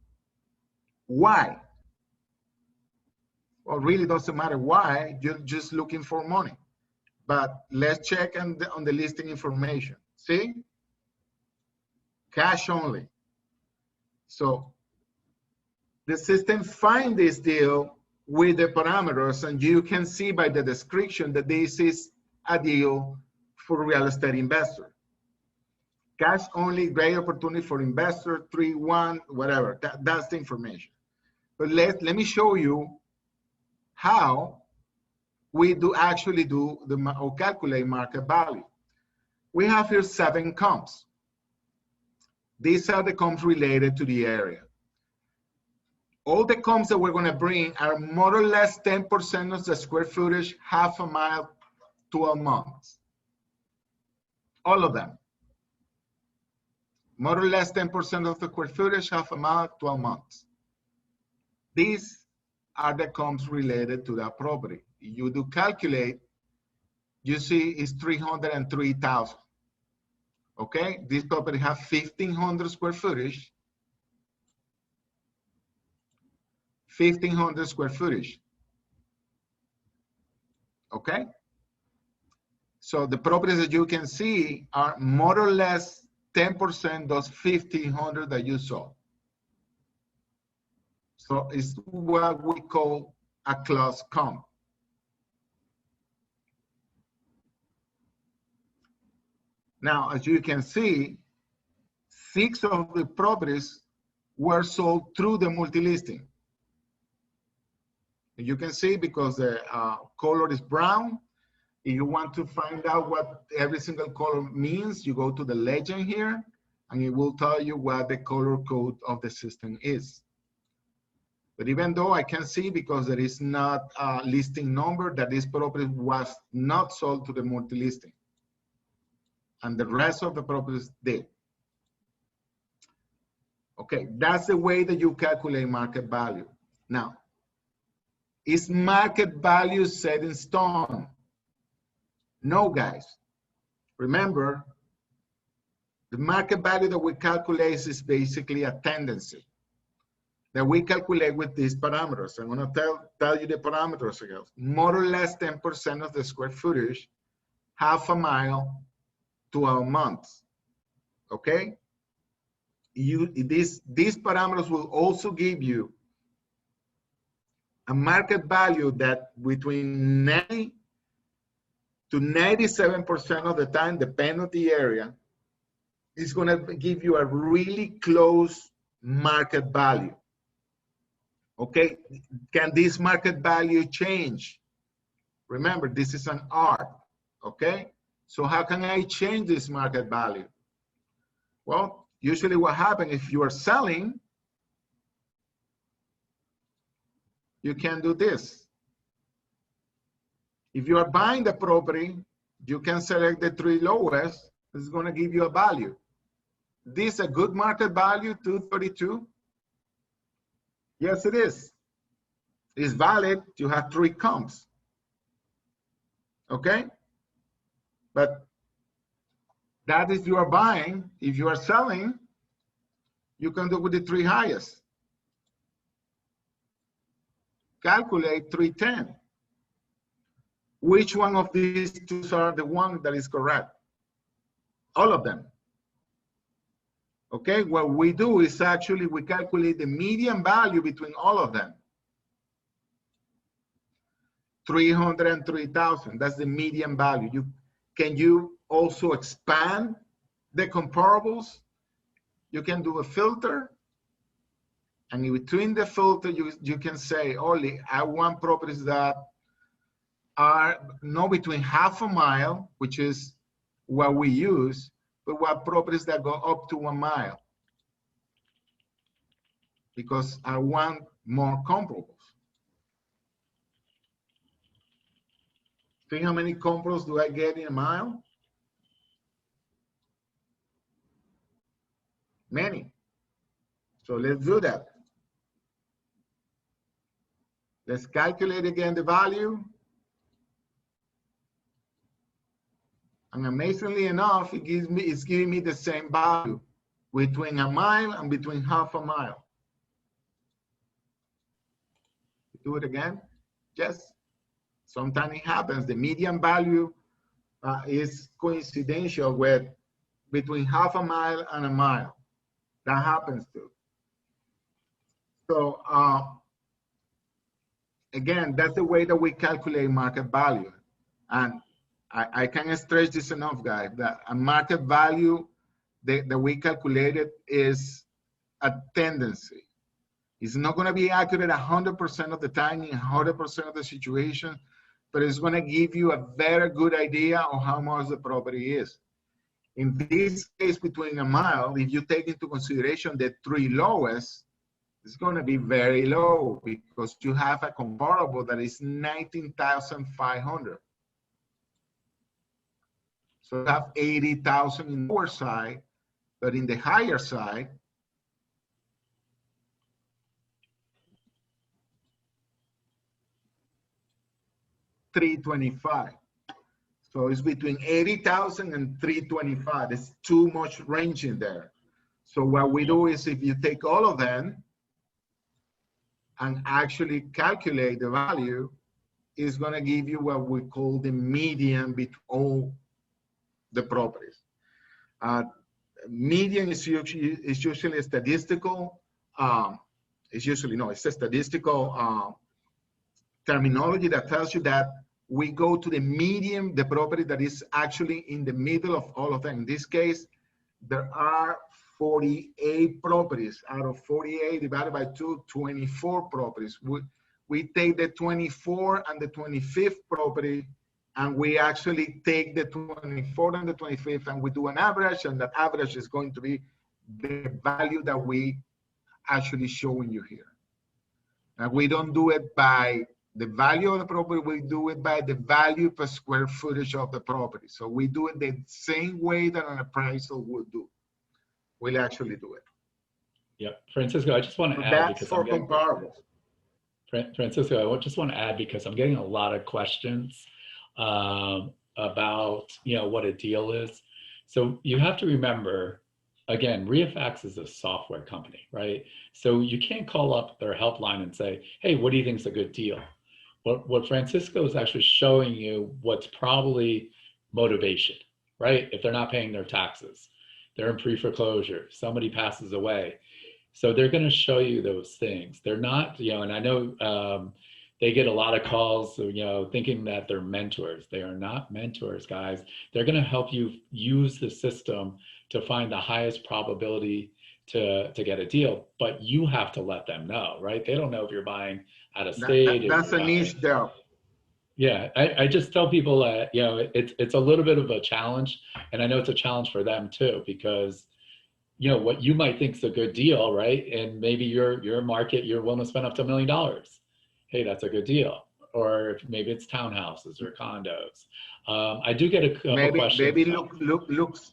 why? Well, really doesn't matter why, you're just looking for money. But let's check on the listing information. See? Cash only. So the system finds this deal with the parameters, and you can see by the description that this is a deal for real estate investor. Cash only, great opportunity for investor, 3-1, whatever. That's the information. But let me show you how we actually calculate market value. We have here 7 comps. These are the comps related to the area. All the comps that we're going to bring are more or less 10% of the square footage, half a mile, 12 months. All of them. More or less 10% of the square footage, half a mile, 12 months. These are the comps related to that property. You do calculate, you see it's 303,000. Okay, this property has 1,500 square footage. 1,500 square footage. Okay, so the properties that you can see are more or less 10% those 1,500 that you saw. So it's what we call a close comp. Now, as you can see, 6 of the properties were sold through the multi-listing. You can see because the color is brown. If you want to find out what every single color means, you go to the legend here, and it will tell you what the color code of the system is. But even though I can see, because there is not a listing number, that this property was not sold to the multi-listing, and the rest of the properties did. Okay, that's the way that you calculate market value. Now, is market value set in stone? No, guys. Remember, the market value that we calculate is basically a tendency that we calculate with these parameters. I'm going to tell you the parameters again. More or less 10% of the square footage, half a mile to a month. Okay? These parameters will also give you a market value that between 90 to 97% of the time, depending on the area, is going to give you a really close market value. Okay, can this market value change? Remember, this is an art, okay? So how can I change this market value? Well, usually what happens if you are selling, you can do this. If you are buying the property, you can select the 3 lowest. It's going to give you a value. This a good market value, 232? Yes, it is. It's valid. You have 3 comps. Okay? But that is you are buying. If you are selling, you can do with the 3 highest. Calculate 310. Which one of these 2 are the one that is correct? All of them. Okay, what we do is actually we calculate the median value between all of them. 303,000, that's the median value. Can you also expand the comparables? You can do a filter, and in between the filter, you can say only I want properties that are not between half a mile, which is what we use, but what properties that go up to 1 mile, because I want more comparables. See how many comparables do I get in a mile? Many. So let's do that. Let's calculate again the value. And amazingly enough, it's giving me the same value between a mile and between half a mile. Do it again. Yes. Sometimes it happens. The median value is coincidental with between half a mile and a mile. That happens too. So again, that's the way that we calculate market value. And I can't stress this enough, guys, that a market value that we calculated is a tendency. It's not going to be accurate 100% of the time in 100% of the situation, but it's going to give you a very good idea of how much the property is. In this case, between a mile, if you take into consideration the 3 lowest, it's going to be very low because you have a comparable that is 19,500. So you have 80,000 in the lower side, but in the higher side, $325. So it's between 80,000 and 325. There's too much range in there. So what we do is if you take all of them and actually calculate the value, it's going to give you what we call the median between all the properties. Median is usually a statistical, it's a statistical terminology that tells you that we go to the median, the property that is actually in the middle of all of them. In this case, there are 48 properties. Out of 48 divided by 2, 24 properties. We take the 24 and the 25th property, and we actually take the 24th and the 25th, and we do an average, and that average is going to be the value that we actually showing you here. And we don't do it by the value of the property, we do it by the value per square footage of the property. So we do it the same way that an appraisal would do. We'll actually do it. Yep. Francisco, I just want to So add that's because for comparables. Francisco, I just want to add because I'm getting a lot of questions about, what a deal is. So you have to remember, again, Reifax is a software company, right? So you can't call up their helpline and say, hey, what do you think is a good deal? What Francisco is actually showing you what's probably motivation, right? If they're not paying their taxes, they're in pre-foreclosure, somebody passes away. So they're going to show you those things. They're not, and I know they get a lot of calls, thinking that they're mentors. They are not mentors, guys. They're going to help you use the system to find the highest probability to get a deal, but you have to let them know, right? They don't know if you're buying out of state. That's a niche job. Yeah, I just tell people that, it's a little bit of a challenge, and I know it's a challenge for them too, because what you might think is a good deal, right? And maybe your market, you're willing to spend up to $1 million. Hey, that's a good deal. Or maybe it's townhouses or condos. I do get a couple questions. Maybe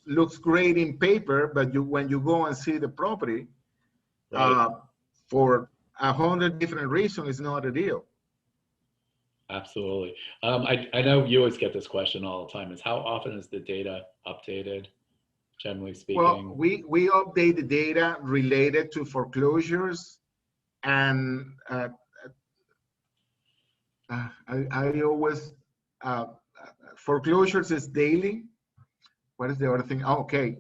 looks great in paper, but when you go and see the property, right. For 100 different reasons, it's not a deal. Absolutely. I know you always get this question all the time, is how often is the data updated, generally speaking? Well, we update the data related to foreclosures, and I always, foreclosures is daily. What is the other thing? Oh, okay.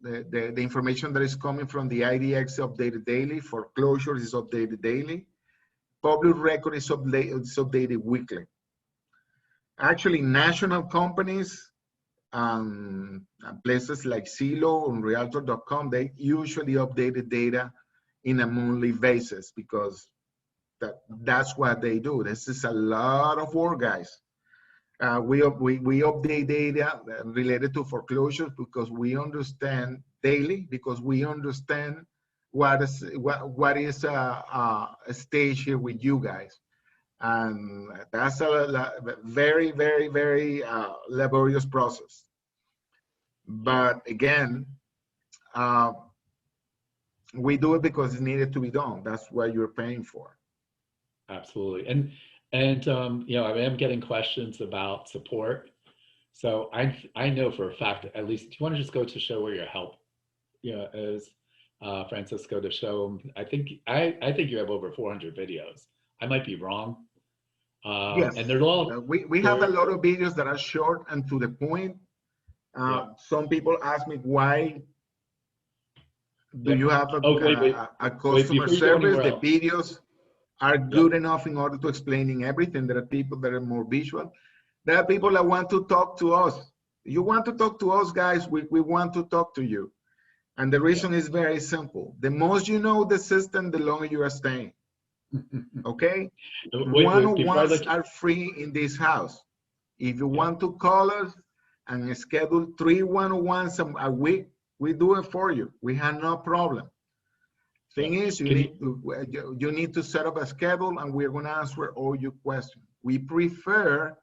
The information that is coming from the IDX is updated daily. Foreclosures is updated daily. Public record is updated weekly. Actually, national companies, places like Zillow and realtor.com, they usually update the data in a monthly basis because that's what they do. This is a lot of work, guys. We update data related to foreclosures because we understand daily, because we understand what is a stage here with you guys. And that's a very, very, very laborious process. But again, we do it because it needed to be done. That's what you're paying for. Absolutely. And I am getting questions about support. So I know for a fact, at least, do you want to just go to show where your help is, Francisco, to show them? I think you have over 400 videos. I might be wrong. Yes, and they're all we have a lot of videos that are short and to the point. Some people ask me, why do you have a customer service? The videos are good enough in order to explaining everything. There are people that are more visual. There are people that want to talk to us. You want to talk to us, guys, we want to talk to you. And the reason is very simple. The most you know the system, the longer you are staying. Okay? One-on-ones are free in this house. If you want to call us and schedule 3 one-on-ones a week, we do it for you. We have no problem. Thing is, you need to set up a schedule, and we're going to answer all your questions. We prefer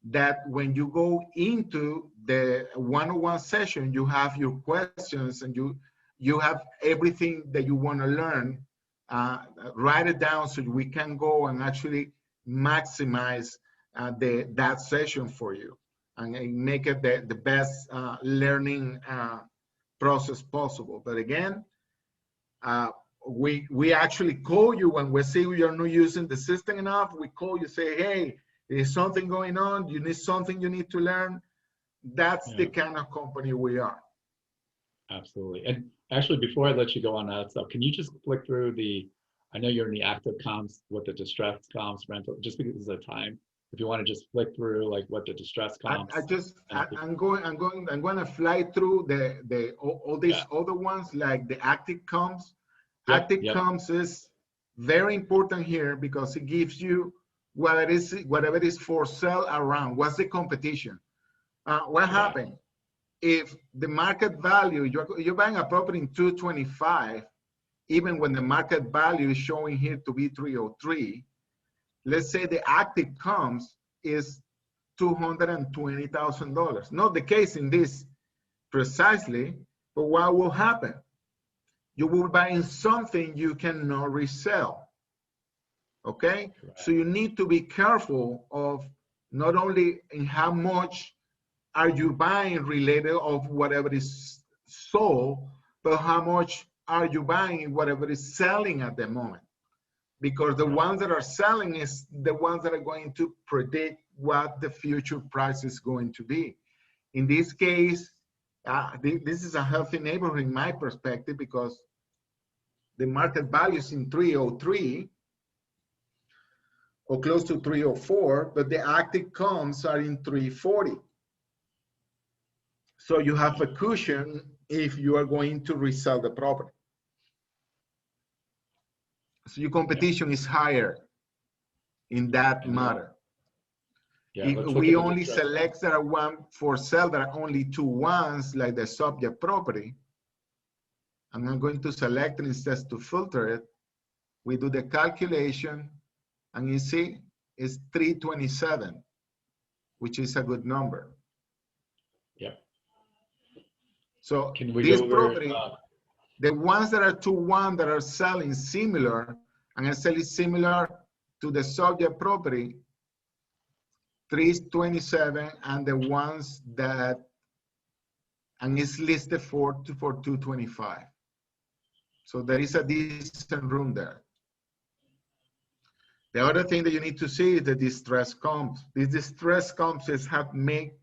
that when you go into the one-on-one session, you have your questions and you have everything that you want to learn. Write it down so we can go and actually maximize that session for you and make it the best learning process possible. But again, we actually call you when we see you're not using the system enough. We call you, say, hey, there's something going on. You need something you need to learn. That's the kind of company we are. Absolutely. And actually, before I let you go on that stuff, can you just click through I know you're in the active comps, what the distressed comps, rental, just because of time. If you want to just flick through like what the distressed comps. I'm going to fly through all these other ones, like the active comps. Active comps is very important here because it gives you whatever is for sale around. What's the competition? What happened? If the market value, you're buying a property in 225 even when the market value is showing here to be 303, let's say the active comps is $220,000. Not the case in this precisely, but what will happen? You will buy something you cannot resell. Okay? Correct. So you need to be careful of not only in how much are you buying related of whatever is sold, but how much are you buying whatever is selling at the moment? Because the ones that are selling is the ones that are going to predict what the future price is going to be. In this case, this is a healthy neighborhood in my perspective, because the market value is in 303 or close to 304, but the active comps are in 340. So you have a cushion if you are going to resell the property. So your competition is higher in that matter. Yeah, If we only select that are one for sale, there are only two ones, like the subject property, and I'm going to select it instead to filter it. We do the calculation, and you see it's 327, which is a good number. Yep. So can we this go over, property, the ones that are 2-1 that are selling similar, and I sell it similar to the subject property, 327, and the ones that, and it's listed for 225. So there is a decent room there. The other thing that you need to see is the distress comps. These distress comps have made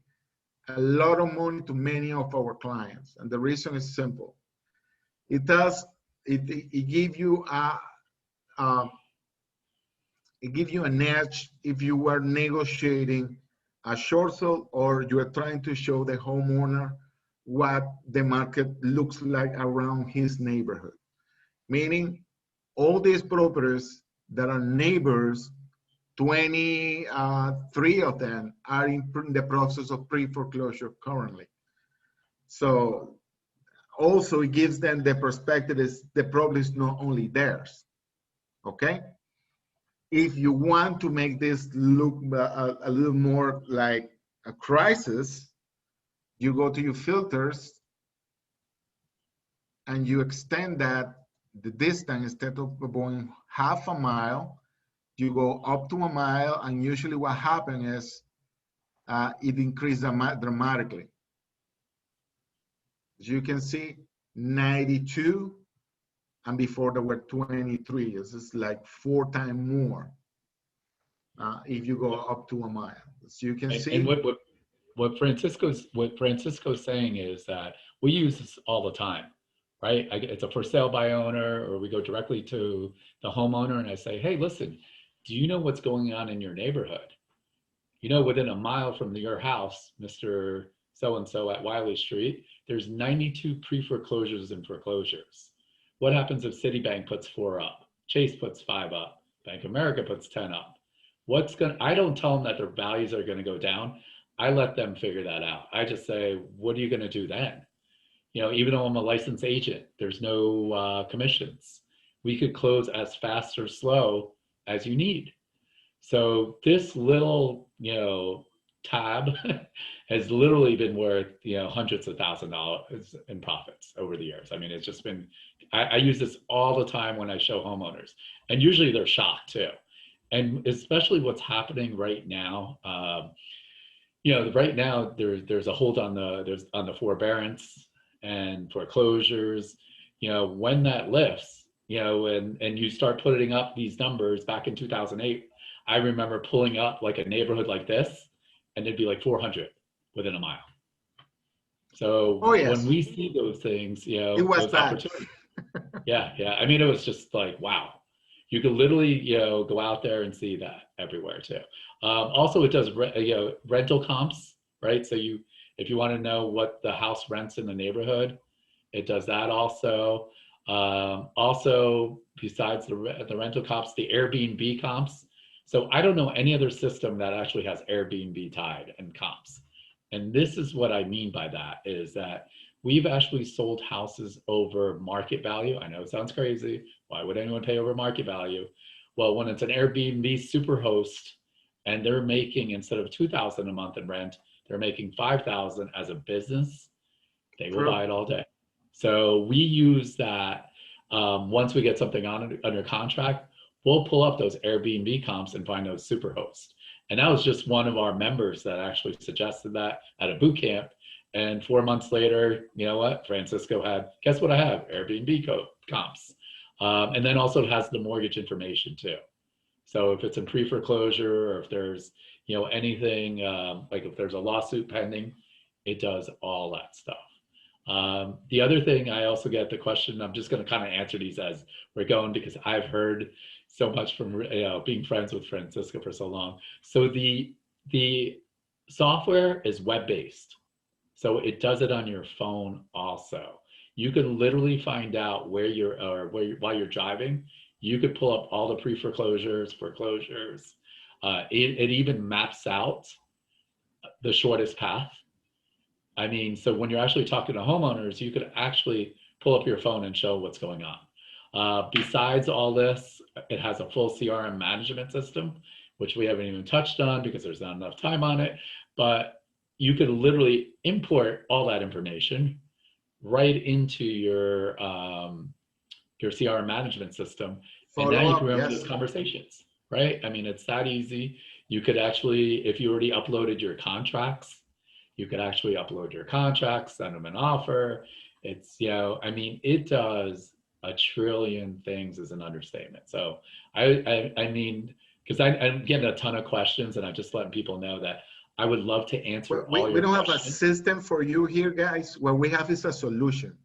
a lot of money to many of our clients, and the reason is simple. It gives you an edge if you are negotiating a short sale or you are trying to show the homeowner what the market looks like around his neighborhood. Meaning all these properties that are neighbors, 23 of them are in the process of pre-foreclosure currently. So also it gives them the perspective is the problem is not only theirs, okay? If you want to make this look a little more like a crisis, you go to your filters and you extend that, the distance, instead of going half a mile, you go up to a mile, and usually what happens is it increases dramatically. As you can see, 92, and before there were 23. This is like 4 times more if you go up to a mile. So you can see. And what Francisco's saying is that we use this all the time, right? It's a for sale by owner, or we go directly to the homeowner and I say, hey, listen, do you know what's going on in your neighborhood? You know, within a mile from your house, Mr. So-and-so at Wiley Street, there's 92 pre-foreclosures and foreclosures. What happens if Citibank puts 4 up? Chase puts 5 up. Bank of America puts 10 up. I don't tell them that their values are going to go down. I let them figure that out. I just say, what are you going to do then? You know, even though I'm a licensed agent, there's no commissions. We could close as fast or slow as you need. So this little, tab has literally been worth, hundreds of $1,000s in profits over the years. I mean, it's just been, I use this all the time when I show homeowners, and usually they're shocked too. And especially what's happening right now, right now there's a hold on the forbearance and foreclosures. When that lifts, and you start putting up these numbers back in 2008, I remember pulling up like a neighborhood like this, and it'd be like 400 within a mile. So when we see those things, it was those opportunities. Yeah. I mean, it was just like, wow. You could literally, go out there and see that everywhere too. Also, it does, rental comps, right? So if you want to know what the house rents in the neighborhood, it does that also. Also, besides the rental comps, the Airbnb comps. So I don't know any other system that actually has Airbnb tied and comps. And this is what I mean by that, is that we've actually sold houses over market value. I know it sounds crazy. Why would anyone pay over market value? Well, when it's an Airbnb superhost and they're making, instead of $2,000 a month in rent, they're making $5,000 as a business, they will buy it all day. So we use that. Once we get something under contract, we'll pull up those Airbnb comps and find those superhosts. And that was just one of our members that actually suggested that at a boot camp. And 4 months later, you know what? Francisco had, guess what I have? Airbnb comps. And then also it has the mortgage information too. So if it's in pre-foreclosure, or if there's, you know, anything, like if there's a lawsuit pending, it does all that stuff. The other thing, I also get the question, I'm just going to kind of answer these as we're going, because I've heard so much from, you know, being friends with Francisco for so long. So the software is web-based. So it does it on your phone also. You can literally find out where you're, or while you're driving, you could pull up all the pre-foreclosures, foreclosures. It even maps out the shortest path. I mean, so when you're actually talking to homeowners, you could actually pull up your phone and show what's going on. Besides all this, it has a full CRM management system, which we haven't even touched on because there's not enough time on it. But you could literally import all that information right into your CRM management system. And now you can remember those conversations, right? I mean, it's that easy. You could actually, if you already uploaded your contracts, you could actually upload your contracts, send them an offer. It's, you know, I mean, it does a trillion things as an understatement. So I mean, because I'm getting a ton of questions, and I'm just letting people know that I would love to answer all your questions. We don't have a system for you here, guys. What we have is a solution.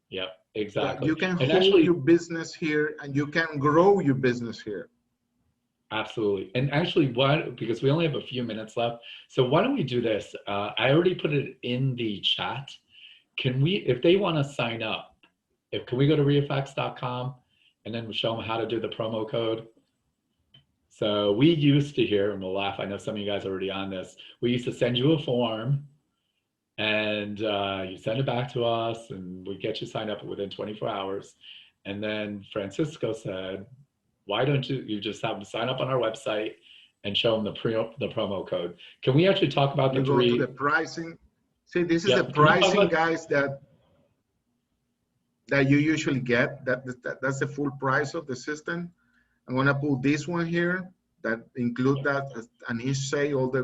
Yep, exactly. You can hold your business here, and you can grow your business here. Absolutely. And actually, because we only have a few minutes left, so why don't we do this? I already put it in the chat. Can we, if they want to sign up, can we go to Reifax.com and then show them how to do the promo code? So we used to here, and we'll laugh, I know some of you guys are already on this, we used to send you a form, and you send it back to us, and we get you signed up within 24 hours. And then Francisco said, why don't you just have them sign up on our website and show them the promo code? Can we actually talk about the three? Go to the pricing. See, this is the pricing, guys, that you usually get. That's the full price of the system. I'm gonna put this one here that include that, and he say all the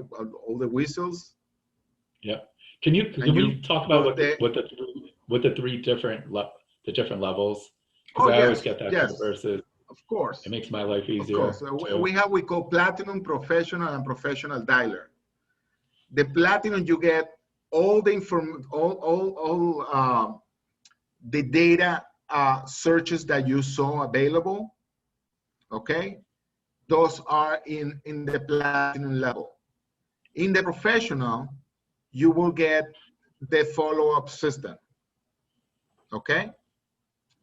whistles. Yep. Can we talk about what the three different levels? Because I always get that versus. Of course. It makes my life easier. Of course. We call Platinum, Professional, and Professional Dialer. The Platinum, you get all the the data searches that you saw available. Okay, those are in the Platinum level. In the Professional, you will get the follow-up system. Okay,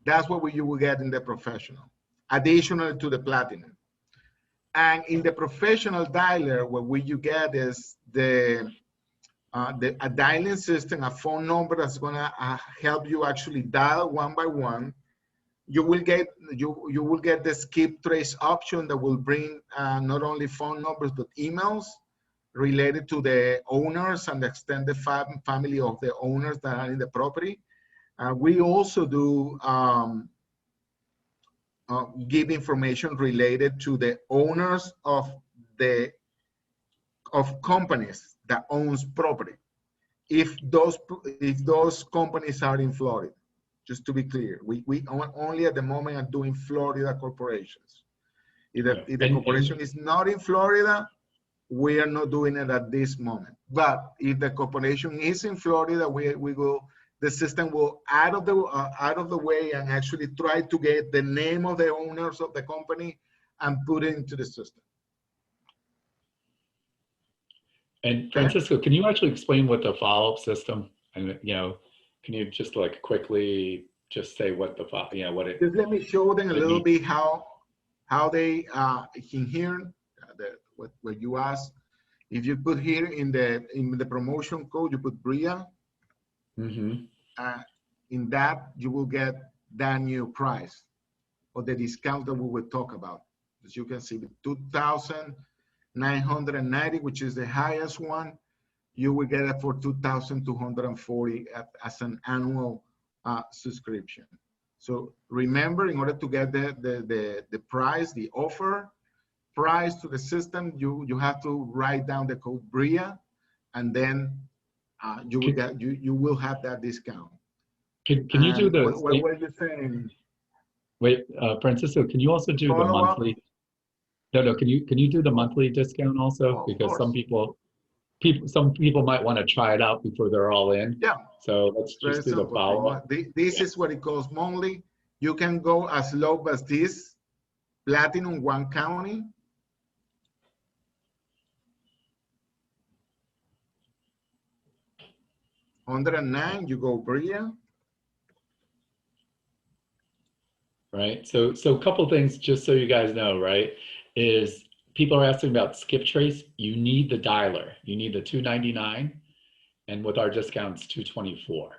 that's what you will get in the Professional, additional to the Platinum. And in the Professional Dialer, what you get is a dialing system, a phone number that's gonna help you actually dial one by one. You will get the skip trace option that will bring not only phone numbers but emails related to the owners and the extended family of the owners that are in the property. We also do give information related to the owners of companies that owns property, if those companies are in Florida. Just to be clear, we only at the moment are doing Florida corporations. If the corporation is not in Florida, we are not doing it at this moment. But if the corporation is in Florida, the system will out of the way and actually try to get the name of the owners of the company and put it into the system. And Francisco, can you actually explain what the follow-up system, and can you just like quickly just say what the what it? Just let me show them a little bit how they in here what you asked. If you put here in the promotion code, you put BRIA. Mm-hmm. in that you will get that new price or the discount that we will talk about. As you can see, 2,990, which is the highest one, you will get it for 2,240 as an annual subscription. So remember, in order to get the price, the offer price to the system, you have to write down the code BRIA, and then you will have that discount. Can you do the what were you saying? Wait, Francisco, can you also do the monthly? No, can you do the monthly discount also? Because some people might want to try it out before they're all in. Yeah. So let's just do the follow-up. This is what it costs monthly. You can go as low as this, Platinum 1 County. $109, you go BRIA. Right. So a couple things, just so you guys know, right, is people are asking about skip trace. You need the dialer. You need the $299, and with our discounts, $224.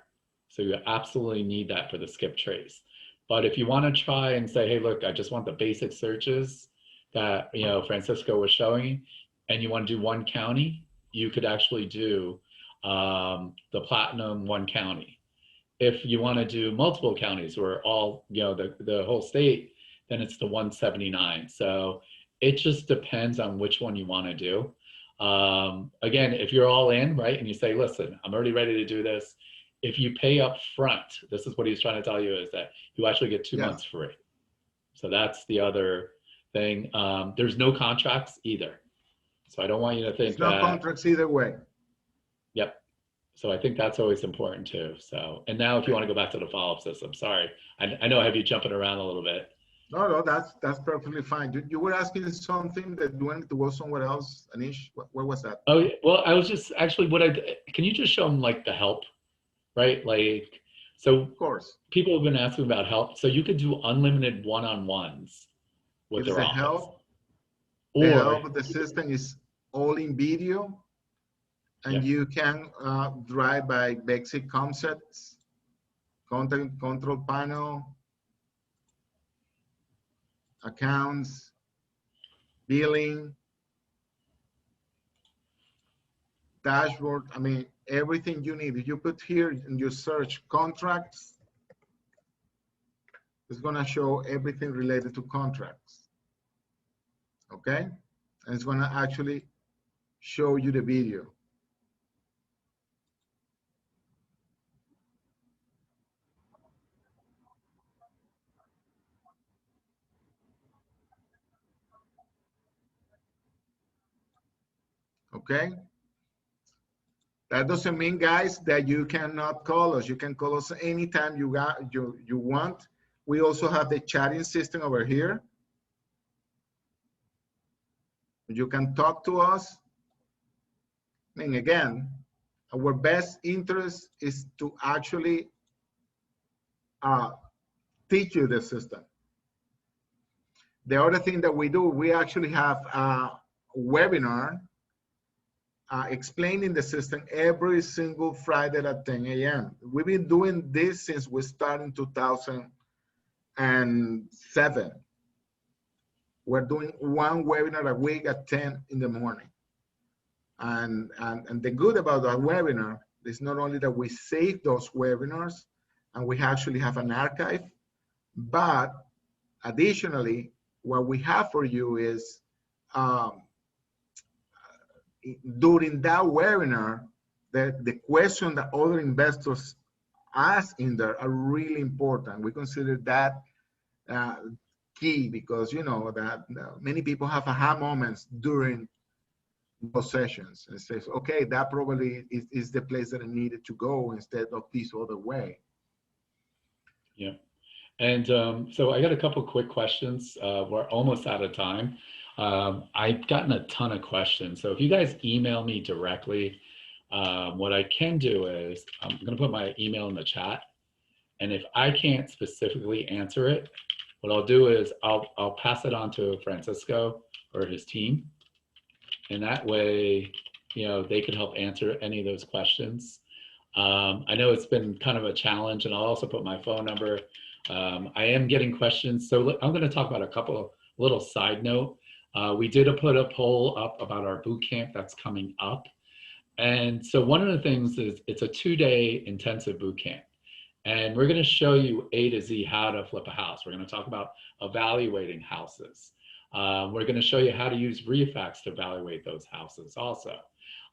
So you absolutely need that for the skip trace. But if you want to try and say, hey, look, I just want the basic searches that Francisco was showing, and you want to do 1 county, you could actually do the Platinum 1 county. If you want to do multiple counties or all, the whole state, then it's the 179. So it just depends on which one you want to do. Again, if you're all in, right, and you say, listen, I'm already ready to do this. If you pay up front, this is what he's trying to tell you, is that you actually get 2 months free. So that's the other thing. There's no contracts either. So I don't want you to think there's no contracts either way. Yep. So I think that's always important too. So, and now if you want to go back to the follow-up system, sorry. I know I have you jumping around a little bit. No, that's perfectly fine. You were asking something that you wanted to go somewhere else, Anish. Where was that? Oh, well, I was just actually, can you just show them like the help, right? Like, so of course, people have been asking about help. So you could do unlimited one-on-ones with their office. The help of the system is all in video. And you can drive by basic concepts, content control panel, accounts, billing, dashboard. I mean, everything you need. If you put here and you search contracts, it's going to show everything related to contracts. Okay? And it's going to actually show you the video. Okay? That doesn't mean, guys, that you cannot call us. You can call us anytime you want. We also have the chatting system over here. You can talk to us. And again, our best interest is to actually teach you the system. The other thing that we do, we actually have a webinar explaining the system every single Friday at 10 a.m. We've been doing this since we started in 2007. We're doing 1 webinar a week at 10 in the morning. And the good about that webinar is not only that we save those webinars and we actually have an archive, but additionally, what we have for you is during that webinar, the question that other investors ask in there are really important. We consider that key because that many people have aha moments during those sessions and says, okay, that probably is the place that I needed to go instead of this other way. Yeah. And so I got a couple quick questions. We're almost out of time. I've gotten a ton of questions. So if you guys email me directly, what I can do is I'm going to put my email in the chat. And if I can't specifically answer it, what I'll do is I'll pass it on to Francisco or his team. And that way, they can help answer any of those questions. I know it's been kind of a challenge, and I'll also put my phone number. I am getting questions, so I'm going to talk about a couple of little side note. We did put a poll up about our boot camp that's coming up. And so one of the things is it's a 2-day intensive boot camp. And we're going to show you A to Z how to flip a house. We're going to talk about evaluating houses. We're going to show you how to use Reifax to evaluate those houses also.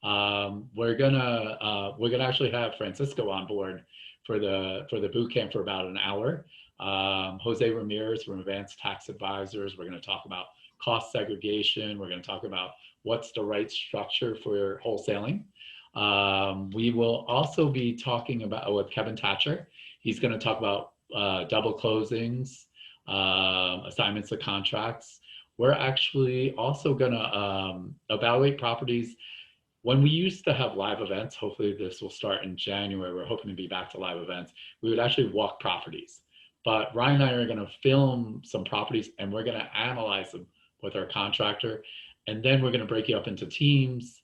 We're gonna actually have Francisco on board for the boot camp for about an hour. Jose Ramirez from Advanced Tax Advisors. We're going to talk about cost segregation. We're going to talk about what's the right structure for wholesaling. We will also be talking about with Kevin Thatcher. He's going to talk about double closings, assignments of contracts. We're actually also going to evaluate properties. When we used to have live events, hopefully this will start in January, we're hoping to be back to live events, we would actually walk properties. But Ryan and I are going to film some properties and we're going to analyze them with our contractor. And then we're going to break you up into teams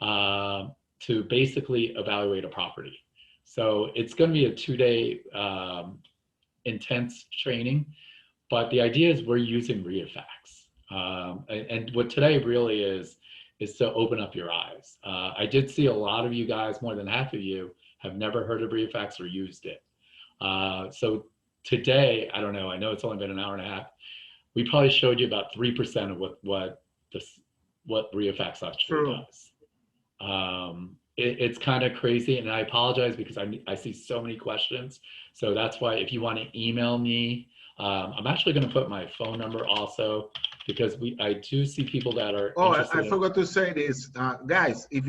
to basically evaluate a property. So it's going to be a 2-day intense training, but the idea is we're using Reifax. And what today really is to open up your eyes. I did see a lot of you guys, more than half of you, have never heard of Reifax or used it. So today, I don't know, I know it's only been an hour and a half. We probably showed you about 3% of what Reifax actually does. It's kind of crazy, and I apologize because I see so many questions. So that's why if you want to email me, I'm actually going to put my phone number also, because I do see people that are interested. I forgot to say this, guys. If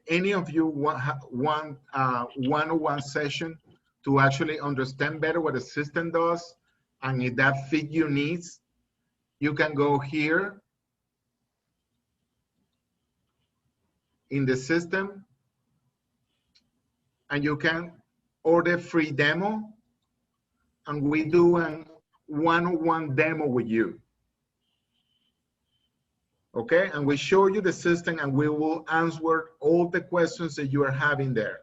any of you want one-on-one session to actually understand better what the system does, and if that fit your needs, you can go here in the system, and you can order free demo, and we do a one-on-one demo with you. Okay, and we show you the system and we will answer all the questions that you are having there.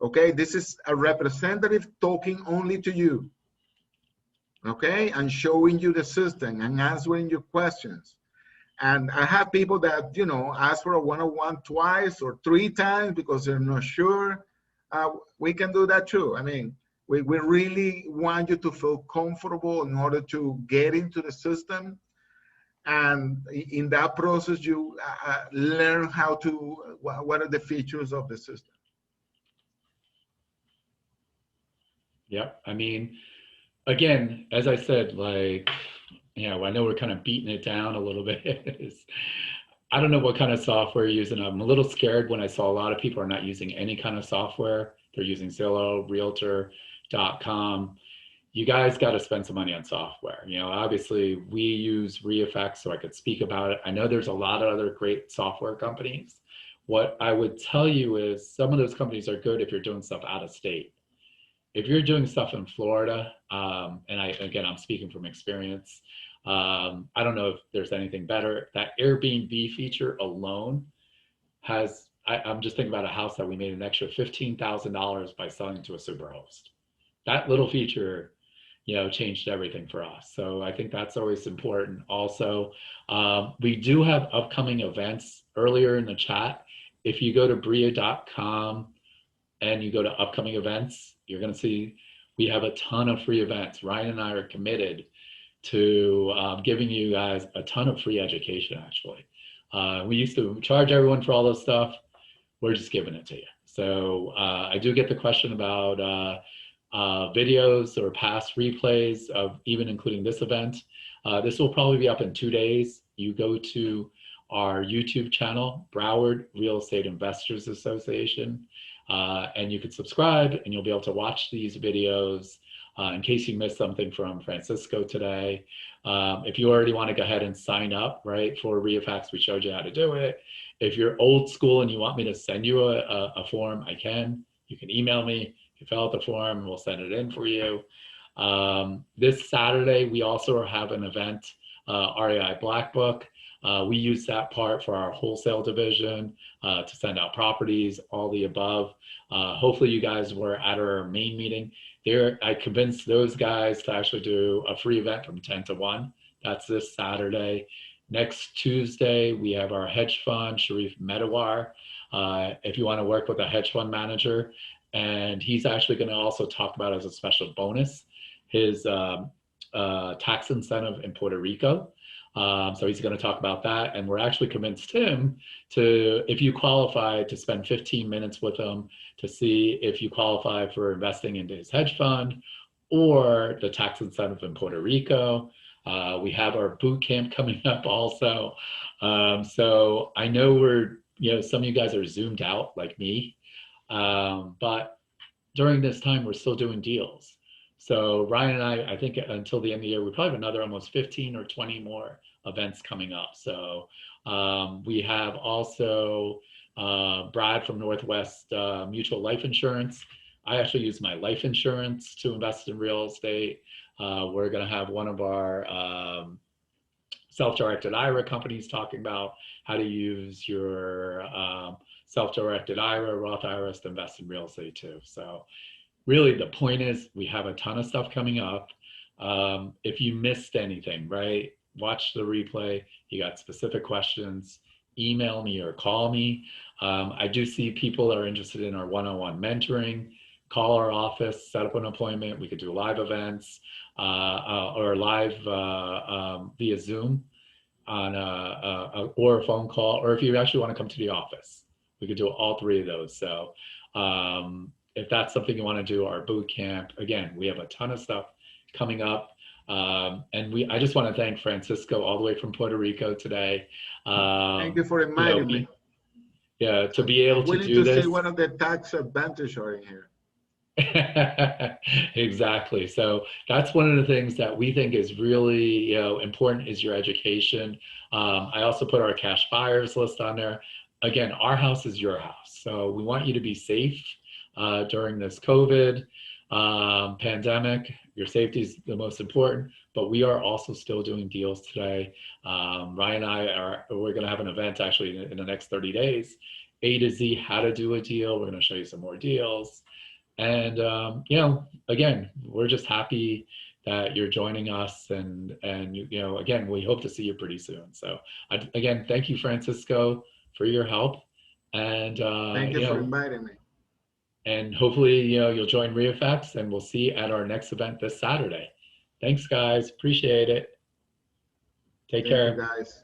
Okay, this is a representative talking only to you. Okay, and showing you the system and answering your questions. And I have people that, you know, ask for a one-on-one twice or 3 times because they're not sure. We can do that too. I mean, we really want you to feel comfortable in order to get into the system. And in that process, you learn how to, what are the features of the system. Yeah, I mean, again, as I said, like, you know, I know we're kind of beating it down a little bit. I don't know what kind of software you're using. I'm a little scared when I saw a lot of people are not using any kind of software. They're using Zillow, Realtor.com. You guys got to spend some money on software. You know, obviously we use Reifax, so I could speak about it. I know there's a lot of other great software companies. What I would tell you is some of those companies are good if you're doing stuff out of state. If you're doing stuff in Florida, and I'm speaking from experience, I don't know if there's anything better. That Airbnb feature alone has, I'm just thinking about a house that we made an extra $15,000 by selling to a superhost. That little feature, you know, changed everything for us. So I think that's always important. Also, we do have upcoming events earlier in the chat. If you go to bria.com and you go to upcoming events, you're going to see we have a ton of free events. Ryan and I are committed to giving you guys a ton of free education, actually. We used to charge everyone for all this stuff. We're just giving it to you. So I do get the question about videos or past replays of even including this event. This will probably be up in 2 days. You go to our YouTube channel, Broward Real Estate Investors Association, and you can subscribe and you'll be able to watch these videos in case you missed something from Francisco today. If you already want to go ahead and sign up, right, for Reifax, we showed you how to do it. If you're old school and you want me to send you a form, I can. You can email me. You fill out the form and we'll send it in for you. This Saturday, we also have an event, REI Black Book. We use that part for our wholesale division to send out properties, all the above. Hopefully you guys were at our main meeting. There, I convinced those guys to actually do a free event from 10 to 1. That's this Saturday. Next Tuesday, we have our hedge fund, Sharif Medawar. If you want to work with a hedge fund manager, and he's actually going to also talk about as a special bonus his tax incentive in Puerto Rico. So he's going to talk about that, and we're actually convinced him to, if you qualify, to spend 15 minutes with him to see if you qualify for investing into his hedge fund or the tax incentive in Puerto Rico. We have our boot camp coming up also. So I know some of you guys are zoomed out like me, but during this time, we're still doing deals. So Ryan and I think until the end of the year, we probably have another almost 15 or 20 more events coming up. So we have also Brad from Northwest Mutual Life Insurance. I actually use my life insurance to invest in real estate. We're going to have one of our self-directed IRA companies talking about how to use your self-directed IRA, Roth IRAs to invest in real estate too. So really the point is we have a ton of stuff coming up. If you missed anything, right, watch the replay. You got specific questions, email me or call me. I do see people that are interested in our one-on-one mentoring. Call our office, set up an appointment. We could do live events or live via Zoom on or a phone call, or if you actually want to come to the office, we could do all three of those. So if that's something you want to do, our boot camp, again, we have a ton of stuff coming up. And I just want to thank Francisco all the way from Puerto Rico today. Thank you for inviting me. Yeah, to be able to do this. I'm willing to see what are the tax advantages are in here. Exactly. So that's one of the things that we think is really important is your education. I also put our cash buyers list on there. Again, our house is your house. So we want you to be safe during this COVID pandemic. Your safety is the most important, but we are also still doing deals today. Ryan and we're going to have an event actually in the next 30 days, A to Z, how to do a deal. We're going to show you some more deals. And, again, we're just happy that you're joining us. And again, we hope to see you pretty soon. So again, thank you, Francisco, for your help. And thank you for inviting me. And hopefully, you'll join Reifax, and we'll see you at our next event this Saturday. Thanks, guys. Appreciate it. Take care. Thank you, guys.